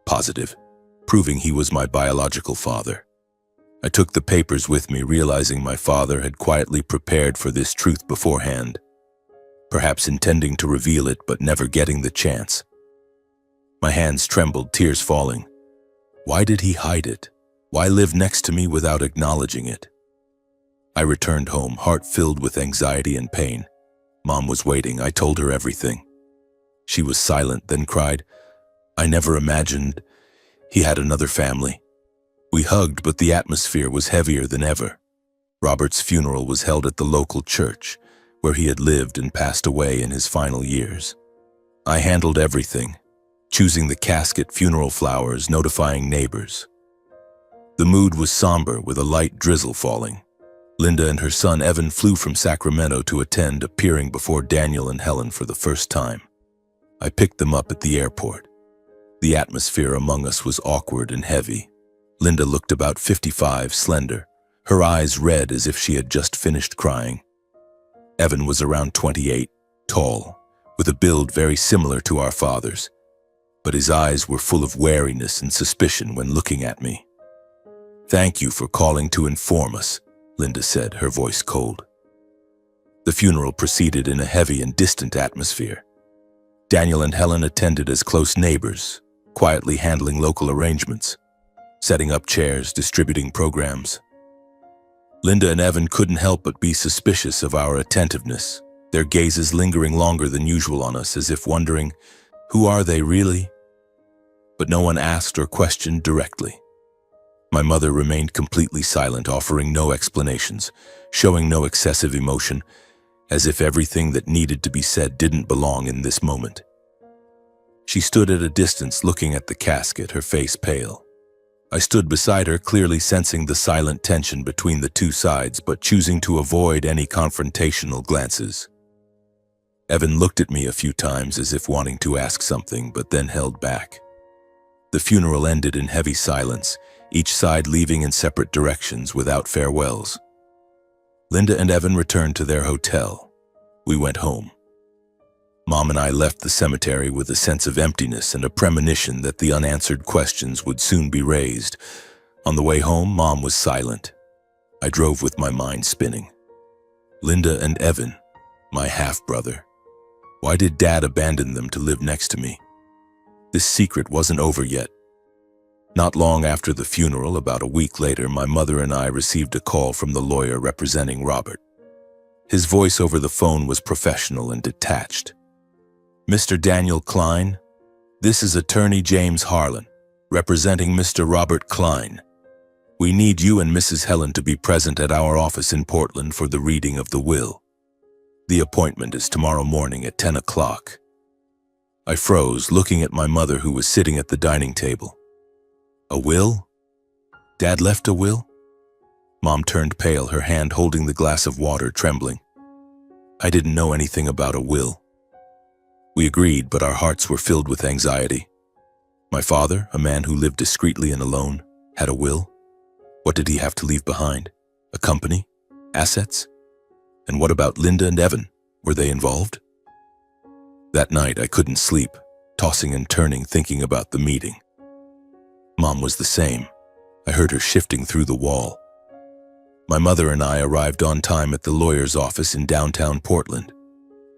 Positive, proving he was my biological father. I took the papers with me, realizing my father had quietly prepared for this truth beforehand, perhaps intending to reveal it but never getting the chance. My hands trembled, tears falling. Why did he hide it? Why live next to me without acknowledging it? I returned home, heart filled with anxiety and pain. Mom was waiting. I told her everything. She was silent, then cried, I never imagined he had another family. We hugged, but the atmosphere was heavier than ever. Robert's funeral was held at the local church, where he had lived and passed away in his final years. I handled everything, choosing the casket, funeral flowers, notifying neighbors. The mood was somber, with a light drizzle falling. Linda and her son Evan flew from Sacramento to attend, appearing before Daniel and Helen for the first time. I picked them up at the airport. The atmosphere among us was awkward and heavy. Linda looked about 55, slender, her eyes red as if she had just finished crying. Evan was around 28, tall, with a build very similar to our father's, but his eyes were full of wariness and suspicion when looking at me. Thank you for calling to inform us, Linda said, her voice cold. The funeral proceeded in a heavy and distant atmosphere. Daniel and Helen attended as close neighbors, quietly handling local arrangements, setting up chairs, distributing programs. Linda and Evan couldn't help but be suspicious of our attentiveness, their gazes lingering longer than usual on us, as if wondering, who are they really? But no one asked or questioned directly. My mother remained completely silent, offering no explanations, showing no excessive emotion, as if everything that needed to be said didn't belong in this moment. She stood at a distance looking at the casket, her face pale. I stood beside her, clearly sensing the silent tension between the two sides, but choosing to avoid any confrontational glances. Evan looked at me a few times as if wanting to ask something, but then held back. The funeral ended in heavy silence, each side leaving in separate directions without farewells. Linda and Evan returned to their hotel. We went home. Mom and I left the cemetery with a sense of emptiness and a premonition that the unanswered questions would soon be raised. On the way home, Mom was silent. I drove with my mind spinning. Linda and Evan, my half-brother. Why did Dad abandon them to live next to me? This secret wasn't over yet. Not long after the funeral, about a week later, my mother and I received a call from the lawyer representing Robert. His voice over the phone was professional and detached. Mr. Daniel Klein, this is attorney James Harlan, representing Mr. Robert Klein. We need you and Mrs. Helen to be present at our office in Portland for the reading of the will. The appointment is tomorrow morning at 10 o'clock. I froze, looking at my mother, who was sitting at the dining table. A will? Dad left a will? Mom turned pale, her hand holding the glass of water, trembling. I didn't know anything about a will. We agreed, but our hearts were filled with anxiety. My father, a man who lived discreetly and alone, had a will? What did he have to leave behind? A company? Assets? And what about Linda and Evan? Were they involved? That night I couldn't sleep, tossing and turning, thinking about the meeting. Mom was the same. I heard her shifting through the wall. My mother and I arrived on time at the lawyer's office in downtown Portland.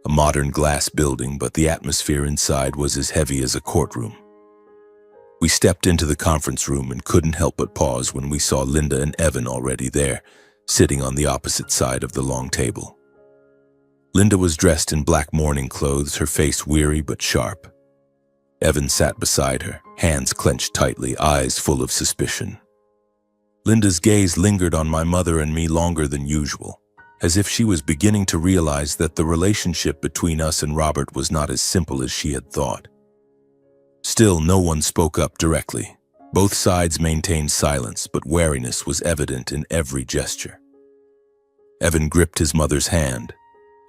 A modern glass building, but the atmosphere inside was as heavy as a courtroom. We stepped into the conference room and couldn't help but pause when we saw Linda and Evan already there, sitting on the opposite side of the long table. Linda was dressed in black mourning clothes, her face weary but sharp. Evan sat beside her, hands clenched tightly, eyes full of suspicion. Linda's gaze lingered on my mother and me longer than usual, as if she was beginning to realize that the relationship between us and Robert was not as simple as she had thought. Still, no one spoke up directly. Both sides maintained silence, but wariness was evident in every gesture. Evan gripped his mother's hand.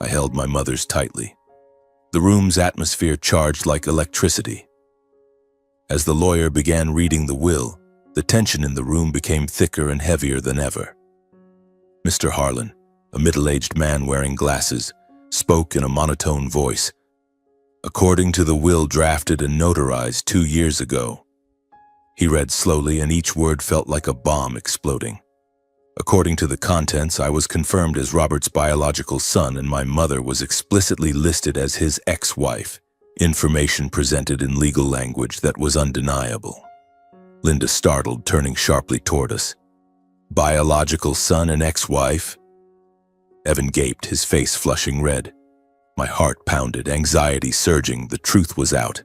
I held my mother's tightly. The room's atmosphere charged like electricity. As the lawyer began reading the will, the tension in the room became thicker and heavier than ever. Mr. Harlan, a middle-aged man wearing glasses, spoke in a monotone voice. According to the will drafted and notarized 2 years ago. He read slowly, and each word felt like a bomb exploding. According to the contents, I was confirmed as Robert's biological son, and my mother was explicitly listed as his ex-wife, information presented in legal language that was undeniable. Linda startled, turning sharply toward us. Biological son and ex-wife? Evan gaped, his face flushing red. My heart pounded, anxiety surging. The truth was out.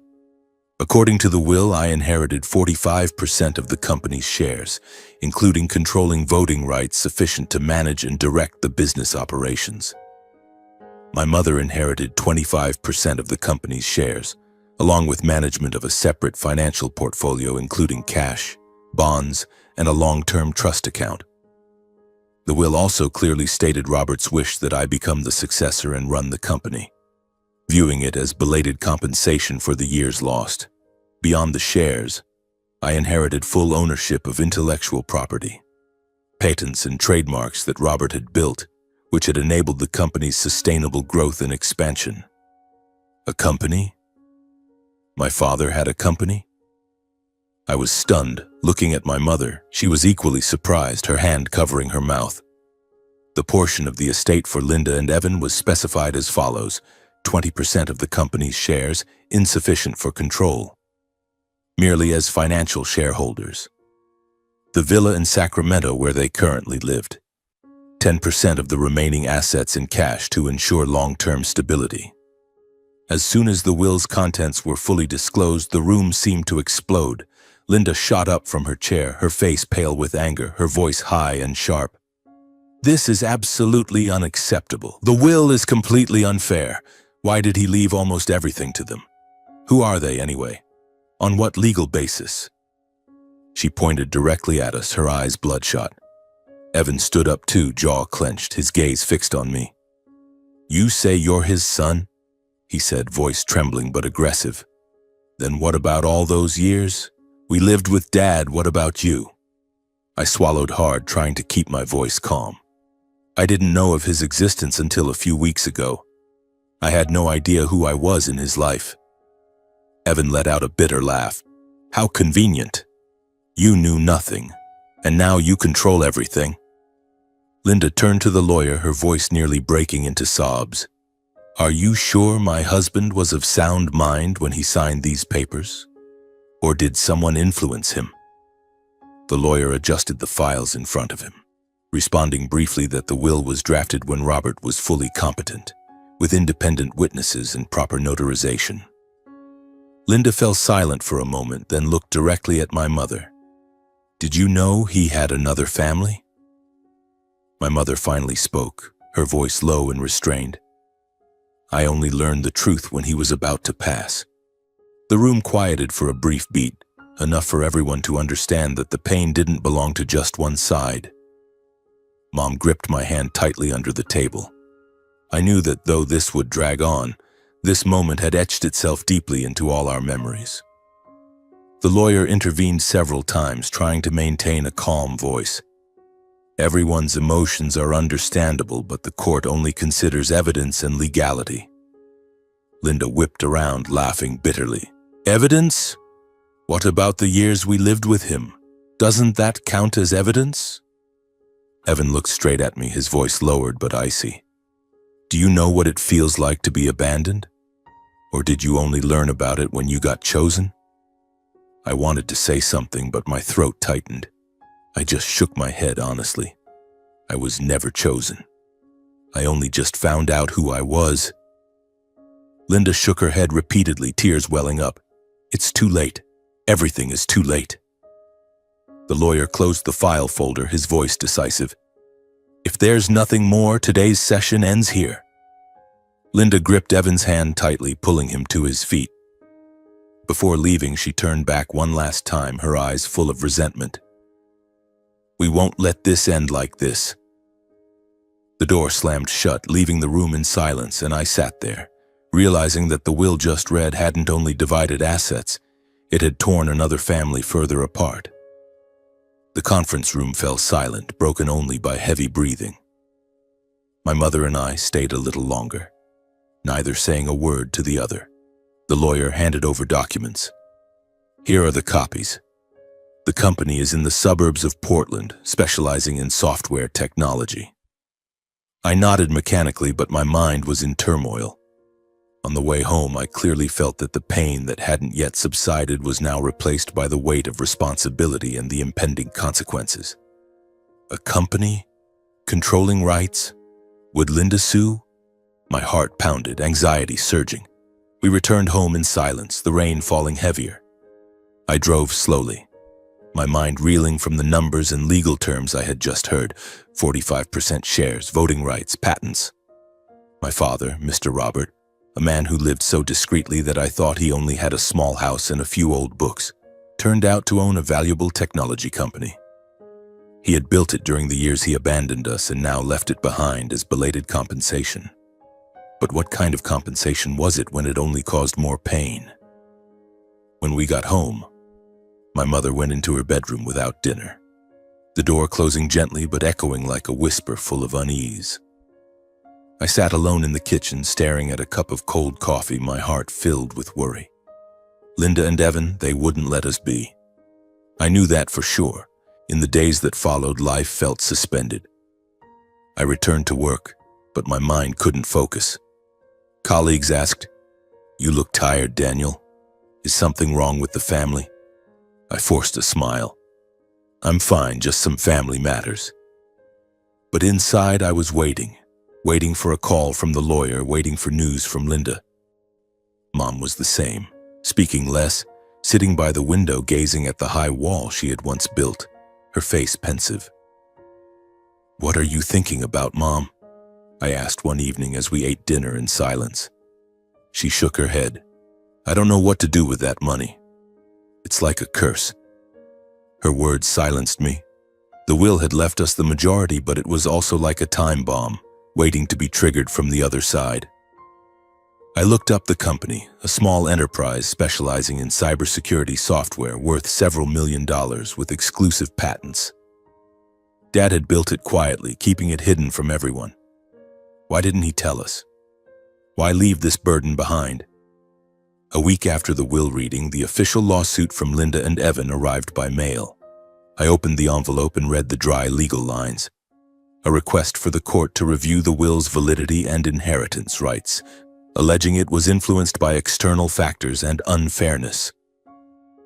According to the will, I inherited 45% of the company's shares, including controlling voting rights sufficient to manage and direct the business operations. My mother inherited 25% of the company's shares, along with management of a separate financial portfolio including cash, bonds, and a long-term trust account. The will also clearly stated Robert's wish that I become the successor and run the company, viewing it as belated compensation for the years lost. Beyond the shares, I inherited full ownership of intellectual property, patents and trademarks that Robert had built, which had enabled the company's sustainable growth and expansion. A company? My father had a company? I was stunned, looking at my mother. She was equally surprised, her hand covering her mouth. The portion of the estate for Linda and Evan was specified as follows: 20% of the company's shares, insufficient for control, merely as financial shareholders. The villa in Sacramento where they currently lived. 10% of the remaining assets in cash to ensure long-term stability. As soon as the will's contents were fully disclosed, the room seemed to explode. Linda shot up from her chair, her face pale with anger, her voice high and sharp. This is absolutely unacceptable. The will is completely unfair. Why did he leave almost everything to them? Who are they anyway? On what legal basis? She pointed directly at us, her eyes bloodshot. Evan stood up too, jaw clenched, his gaze fixed on me. You say you're his son? He said, voice trembling but aggressive. Then what about all those years? We lived with Dad, what about you? I swallowed hard, trying to keep my voice calm. I didn't know of his existence until a few weeks ago. I had no idea who I was in his life. Evan let out a bitter laugh. How convenient. You knew nothing, and now you control everything. Linda turned to the lawyer, her voice nearly breaking into sobs. Are you sure my husband was of sound mind when he signed these papers? Or did someone influence him? The lawyer adjusted the files in front of him, responding briefly that the will was drafted when Robert was fully competent, with independent witnesses and proper notarization. Linda fell silent for a moment, then looked directly at my mother. Did you know he had another family? My mother finally spoke, her voice low and restrained. I only learned the truth when he was about to pass. The room quieted for a brief beat, enough for everyone to understand that the pain didn't belong to just one side. Mom gripped my hand tightly under the table. I knew that though this would drag on, this moment had etched itself deeply into all our memories. The lawyer intervened several times, trying to maintain a calm voice. Everyone's emotions are understandable, but the court only considers evidence and legality. Linda whipped around, laughing bitterly. Evidence? What about the years we lived with him? Doesn't that count as evidence? Evan looked straight at me, his voice lowered but icy. Do you know what it feels like to be abandoned? Or did you only learn about it when you got chosen? I wanted to say something, but my throat tightened. I just shook my head honestly. I was never chosen. I only just found out who I was. Linda shook her head repeatedly, tears welling up. It's too late. Everything is too late. The lawyer closed the file folder, his voice decisive. If there's nothing more, today's session ends here. Linda gripped Evan's hand tightly, pulling him to his feet. Before leaving, she turned back one last time, her eyes full of resentment. We won't let this end like this. The door slammed shut, leaving the room in silence, and I sat there, realizing that the will just read hadn't only divided assets, it had torn another family further apart. The conference room fell silent, broken only by heavy breathing. My mother and I stayed a little longer, neither saying a word to the other. The lawyer handed over documents. Here are the copies. The company is in the suburbs of Portland, specializing in software technology. I nodded mechanically, but my mind was in turmoil. On the way home, I clearly felt that the pain that hadn't yet subsided was now replaced by the weight of responsibility and the impending consequences. A company? Controlling rights? Would Linda sue? My heart pounded, anxiety surging. We returned home in silence, the rain falling heavier. I drove slowly, my mind reeling from the numbers and legal terms I had just heard. 45% shares, voting rights, patents. My father, Mr. Robert, a man who lived so discreetly that I thought he only had a small house and a few old books, turned out to own a valuable technology company. He had built it during the years he abandoned us and now left it behind as belated compensation. But what kind of compensation was it when it only caused more pain? When we got home, my mother went into her bedroom without dinner, the door closing gently but echoing like a whisper full of unease. I sat alone in the kitchen, staring at a cup of cold coffee, my heart filled with worry. Linda and Evan, they wouldn't let us be. I knew that for sure. In the days that followed, life felt suspended. I returned to work, but my mind couldn't focus. Colleagues asked, "You look tired, Daniel. Is something wrong with the family?" I forced a smile. "I'm fine, just some family matters." But inside I was waiting for a call from the lawyer, waiting for news from Linda. Mom was the same, speaking less, sitting by the window gazing at the high wall she had once built, her face pensive. "What are you thinking about, Mom?" I asked one evening as we ate dinner in silence. She shook her head. "I don't know what to do with that money. It's like a curse." Her words silenced me. The will had left us the majority, but it was also like a time bomb, waiting to be triggered from the other side. I looked up the company, a small enterprise specializing in cybersecurity software worth several $1 million with exclusive patents. Dad had built it quietly, keeping it hidden from everyone. Why didn't he tell us? Why leave this burden behind? A week after the will reading, the official lawsuit from Linda and Evan arrived by mail. I opened the envelope and read the dry legal lines. A request for the court to review the will's validity and inheritance rights, alleging it was influenced by external factors and unfairness.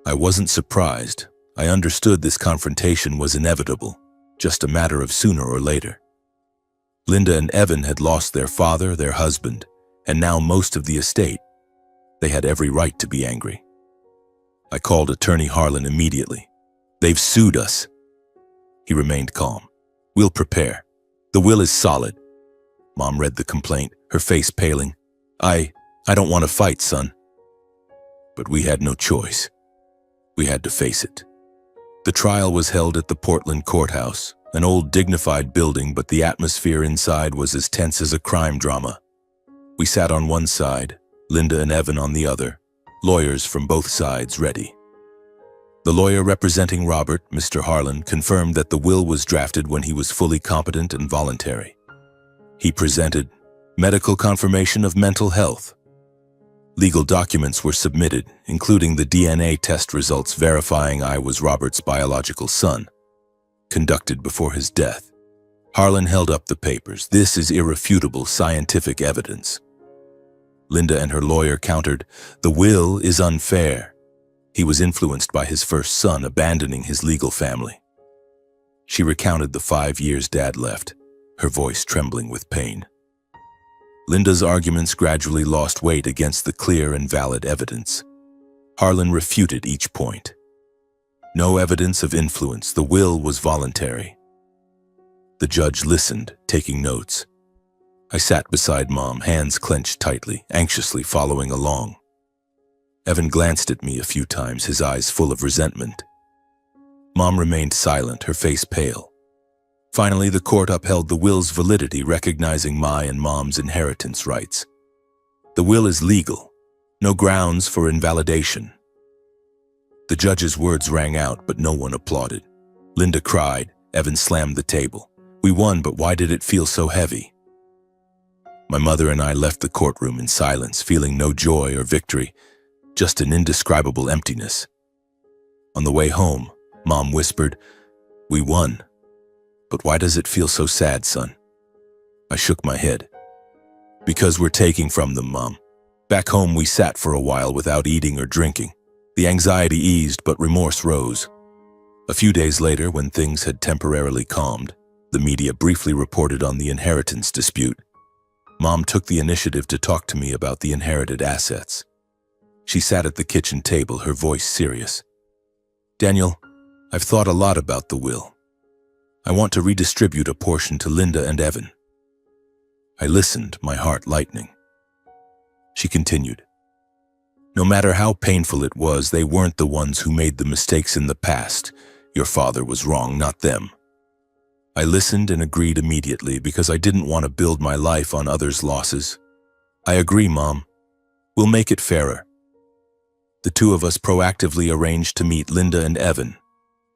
I wasn't surprised. I understood this confrontation was inevitable, just a matter of sooner or later. Linda and Evan had lost their father, their husband, and now most of the estate. They had every right to be angry. I called Attorney Harlan immediately. "They've sued us." He remained calm. "We'll prepare. The will is solid." Mom read the complaint, her face paling. I don't want to fight, son." But we had no choice. We had to face it. The trial was held at the Portland courthouse, an old dignified building, but the atmosphere inside was as tense as a crime drama. We sat on one side, Linda and Evan on the other, lawyers from both sides ready. The lawyer representing Robert, Mr. Harlan, confirmed that the will was drafted when he was fully competent and voluntary. He presented medical confirmation of mental health. Legal documents were submitted, including the DNA test results verifying I was Robert's biological son, conducted before his death. Harlan held up the papers. "This is irrefutable scientific evidence." Linda and her lawyer countered, "The will is unfair. He was influenced by his first son, abandoning his legal family." She recounted the 5 years Dad left, her voice trembling with pain. Linda's arguments gradually lost weight against the clear and valid evidence. Harlan refuted each point. No evidence of influence. The will was voluntary. The judge listened, taking notes. I sat beside Mom, hands clenched tightly, anxiously following along. Evan glanced at me a few times, his eyes full of resentment. Mom remained silent, her face pale. Finally, the court upheld the will's validity, recognizing my and Mom's inheritance rights. The will is legal. No grounds for invalidation. The judge's words rang out, but no one applauded. Linda cried. Evan slammed the table. We won, but why did it feel so heavy? My mother and I left the courtroom in silence, feeling no joy or victory, just an indescribable emptiness. On the way home, Mom whispered, "We won. But why does it feel so sad, son?" I shook my head. "Because we're taking from them, Mom." Back home, we sat for a while without eating or drinking. The anxiety eased, but remorse rose. A few days later, when things had temporarily calmed, the media briefly reported on the inheritance dispute. Mom took the initiative to talk to me about the inherited assets. She sat at the kitchen table, her voice serious. "Daniel, I've thought a lot about the will. I want to redistribute a portion to Linda and Evan." I listened, my heart lightening. She continued, "No matter how painful it was, they weren't the ones who made the mistakes in the past. Your father was wrong, not them." I listened and agreed immediately because I didn't want to build my life on others' losses. "I agree, Mom. We'll make it fairer." The two of us proactively arranged to meet Linda and Evan.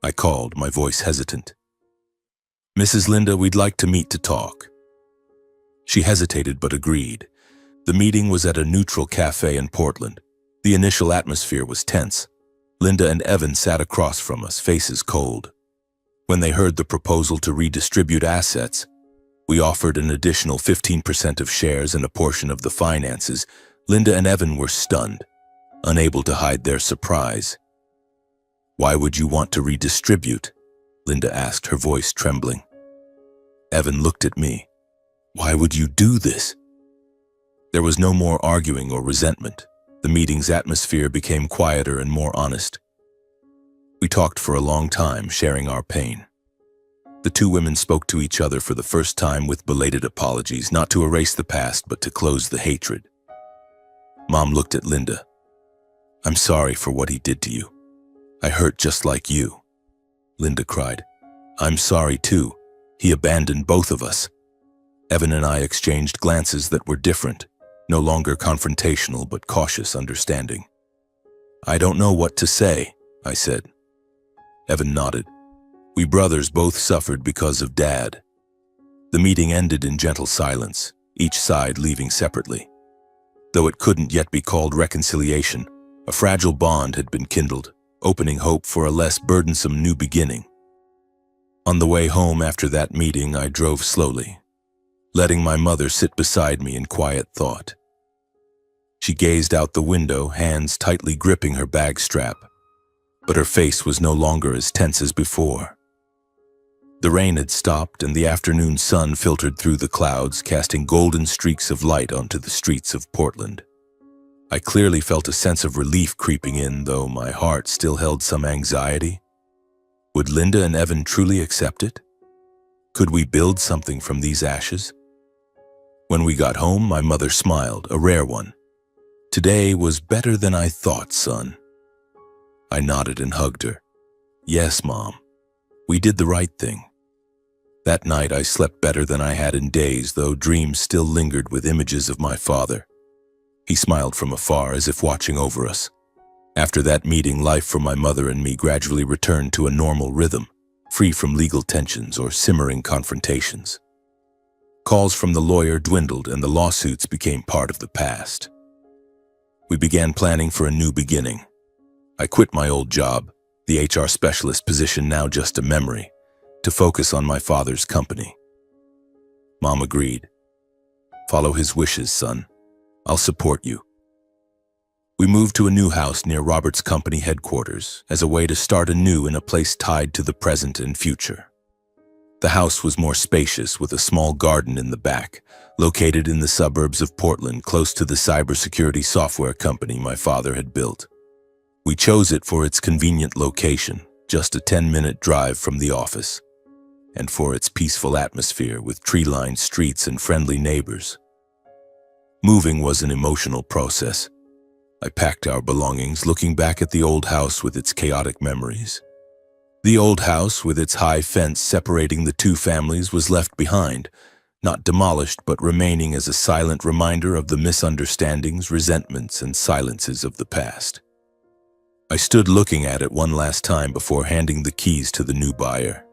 I called, my voice hesitant. "Mrs. Linda, we'd like to meet to talk." She hesitated but agreed. The meeting was at a neutral cafe in Portland. The initial atmosphere was tense. Linda and Evan sat across from us, faces cold. When they heard the proposal to redistribute assets, we offered an additional 15% of shares and a portion of the finances. Linda and Evan were stunned, unable to hide their surprise. "Why would you want to redistribute?" Linda asked, her voice trembling. Evan looked at me. "Why would you do this?" There was no more arguing or resentment. The meeting's atmosphere became quieter and more honest. We talked for a long time, sharing our pain. The two women spoke to each other for the first time with belated apologies, not to erase the past, but to close the hatred. Mom looked at Linda. "I'm sorry for what he did to you. I hurt just like you." Linda cried. "I'm sorry too. He abandoned both of us." Evan and I exchanged glances that were different, no longer confrontational but cautious understanding. "I don't know what to say," I said. Evan nodded. "We brothers both suffered because of Dad." The meeting ended in gentle silence, each side leaving separately. Though it couldn't yet be called reconciliation, a fragile bond had been kindled, opening hope for a less burdensome new beginning. On the way home after that meeting, I drove slowly, letting my mother sit beside me in quiet thought. She gazed out the window, hands tightly gripping her bag strap, but her face was no longer as tense as before. The rain had stopped, and the afternoon sun filtered through the clouds, casting golden streaks of light onto the streets of Portland. I clearly felt a sense of relief creeping in, though my heart still held some anxiety. Would Linda and Evan truly accept it? Could we build something from these ashes? When we got home, my mother smiled, a rare one. "Today was better than I thought, son." I nodded and hugged her. "Yes, Mom. We did the right thing." That night I slept better than I had in days, though dreams still lingered with images of my father. He smiled from afar, as if watching over us. After that meeting, life for my mother and me gradually returned to a normal rhythm, free from legal tensions or simmering confrontations. Calls from the lawyer dwindled and the lawsuits became part of the past. We began planning for a new beginning. I quit my old job, the HR specialist position now just a memory, to focus on my father's company. Mom agreed. "Follow his wishes, son. I'll support you." We moved to a new house near Robert's company headquarters as a way to start anew in a place tied to the present and future. The house was more spacious, with a small garden in the back, located in the suburbs of Portland, close to the cybersecurity software company my father had built. We chose it for its convenient location, just a 10-minute drive from the office, and for its peaceful atmosphere with tree-lined streets and friendly neighbors. Moving was an emotional process. I packed our belongings, looking back at the old house with its chaotic memories. The old house, with its high fence separating the two families, was left behind, not demolished but remaining as a silent reminder of the misunderstandings, resentments, and silences of the past. I stood looking at it one last time before handing the keys to the new buyer.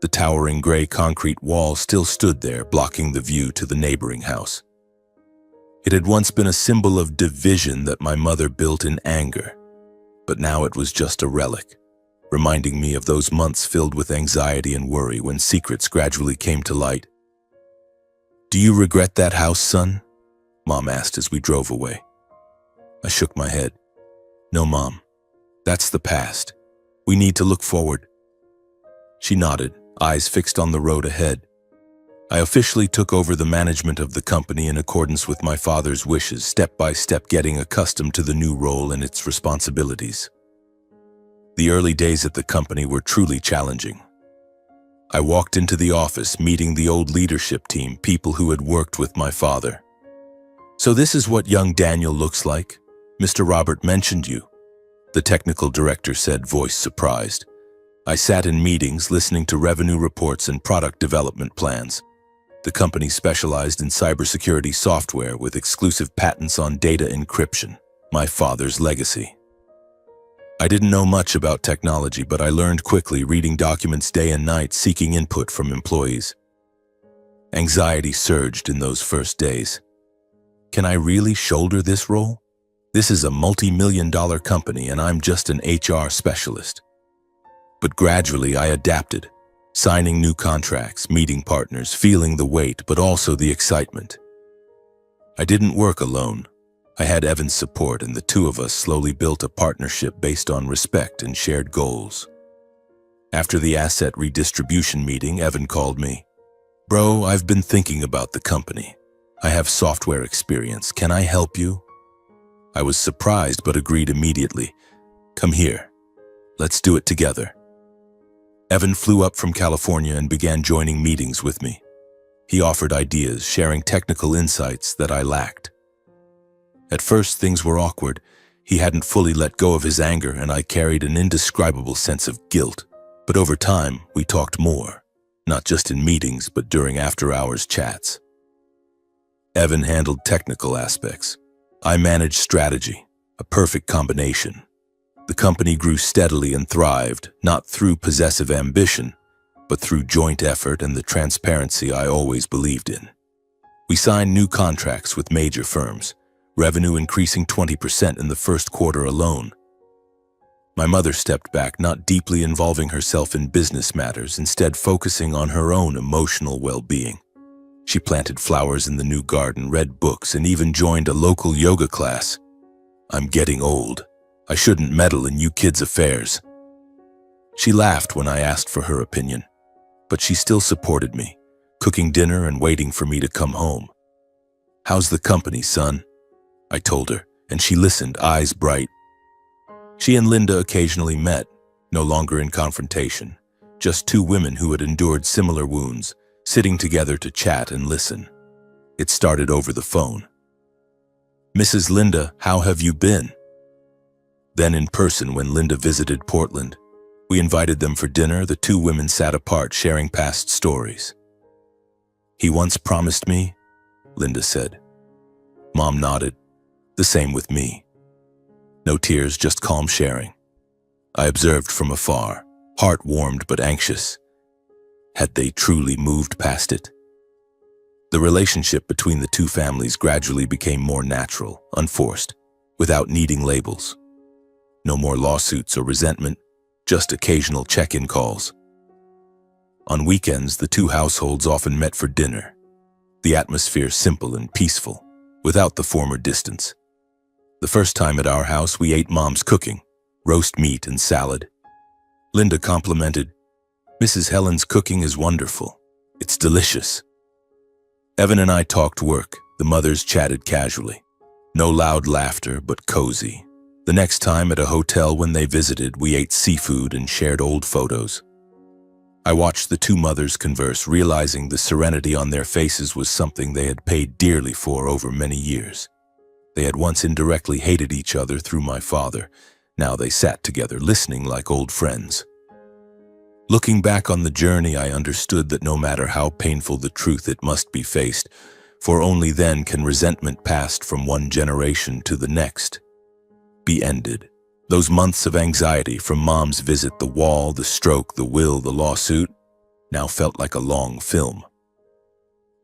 The towering gray concrete wall still stood there, blocking the view to the neighboring house. It had once been a symbol of division that my mother built in anger, but now it was just a relic, reminding me of those months filled with anxiety and worry when secrets gradually came to light. "Do you regret that house, son?" Mom asked as we drove away. I shook my head. "No, Mom. That's the past. We need to look forward." She nodded, eyes fixed on the road ahead. I officially took over the management of the company in accordance with my father's wishes, step by step getting accustomed to the new role and its responsibilities. The early days at the company were truly challenging. I walked into the office, meeting the old leadership team, people who had worked with my father. "So this is what young Daniel looks like? Mr. Robert mentioned you," the technical director said, voice surprised. I sat in meetings, listening to revenue reports and product development plans. The company specialized in cybersecurity software with exclusive patents on data encryption, my father's legacy. I didn't know much about technology, but I learned quickly, reading documents day and night, seeking input from employees. Anxiety surged in those first days. Can I really shoulder this role? This is a multi-million-dollar company and I'm just an HR specialist. But gradually I adapted, signing new contracts, meeting partners, feeling the weight, but also the excitement. I didn't work alone. I had Evan's support, and the two of us slowly built a partnership based on respect and shared goals. After the asset redistribution meeting, Evan called me. "Bro, I've been thinking about the company. I have software experience. Can I help you?" I was surprised but agreed immediately. "Come here. Let's do it together." Evan flew up from California and began joining meetings with me. He offered ideas, sharing technical insights that I lacked. At first, things were awkward. He hadn't fully let go of his anger, and I carried an indescribable sense of guilt. But over time, we talked more, not just in meetings, but during after-hours chats. Evan handled technical aspects. I managed strategy, a perfect combination. The company grew steadily and thrived, not through possessive ambition, but through joint effort and the transparency I always believed in. We signed new contracts with major firms, revenue increasing 20% in the first quarter alone. My mother stepped back, not deeply involving herself in business matters, instead focusing on her own emotional well-being. She planted flowers in the new garden, read books, and even joined a local yoga class. "I'm getting old. I shouldn't meddle in you kids' affairs." She laughed when I asked for her opinion, but she still supported me, cooking dinner and waiting for me to come home. "How's the company, son?" I told her, and she listened, eyes bright. She and Linda occasionally met, no longer in confrontation, just two women who had endured similar wounds, sitting together to chat and listen. It started over the phone. "Mrs. Linda, how have you been?" Then in person when Linda visited Portland. We invited them for dinner. The two women sat apart, sharing past stories. "He once promised me," Linda said. Mom nodded. The same with me. No tears, just calm sharing. I observed from afar, heart warmed but anxious. Had they truly moved past it? The relationship between the two families gradually became more natural, unforced, without needing labels. No more lawsuits or resentment, just occasional check-in calls. On weekends, the two households often met for dinner. The atmosphere simple and peaceful, without the former distance. The first time at our house, we ate Mom's cooking, roast meat and salad. Linda complimented, "Mrs. Helen's cooking is wonderful. It's delicious." Evan and I talked work. The mothers chatted casually. No loud laughter, but cozy. The next time at a hotel when they visited, we ate seafood and shared old photos. I watched the two mothers converse, realizing the serenity on their faces was something they had paid dearly for over many years. They had once indirectly hated each other through my father. Now they sat together, listening like old friends. Looking back on the journey, I understood that no matter how painful the truth, it must be faced, for only then can resentment passed from one generation to the next be ended. Those months of anxiety from Mom's visit, the wall, the stroke, the will, the lawsuit, now felt like a long film.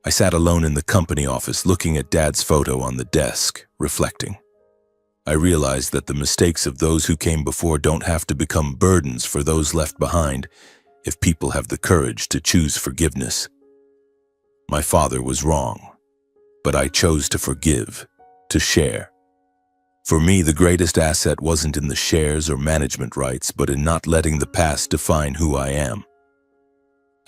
I sat alone in the company office looking at Dad's photo on the desk, reflecting. I realized that the mistakes of those who came before don't have to become burdens for those left behind if people have the courage to choose forgiveness. My father was wrong, but I chose to forgive, to share. For me, the greatest asset wasn't in the shares or management rights, but in not letting the past define who I am.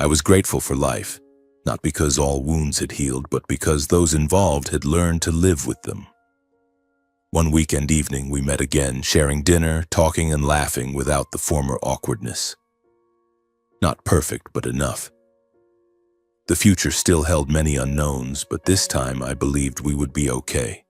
I was grateful for life, not because all wounds had healed, but because those involved had learned to live with them. One weekend evening, we met again, sharing dinner, talking and laughing without the former awkwardness. Not perfect, but enough. The future still held many unknowns, but this time I believed we would be okay.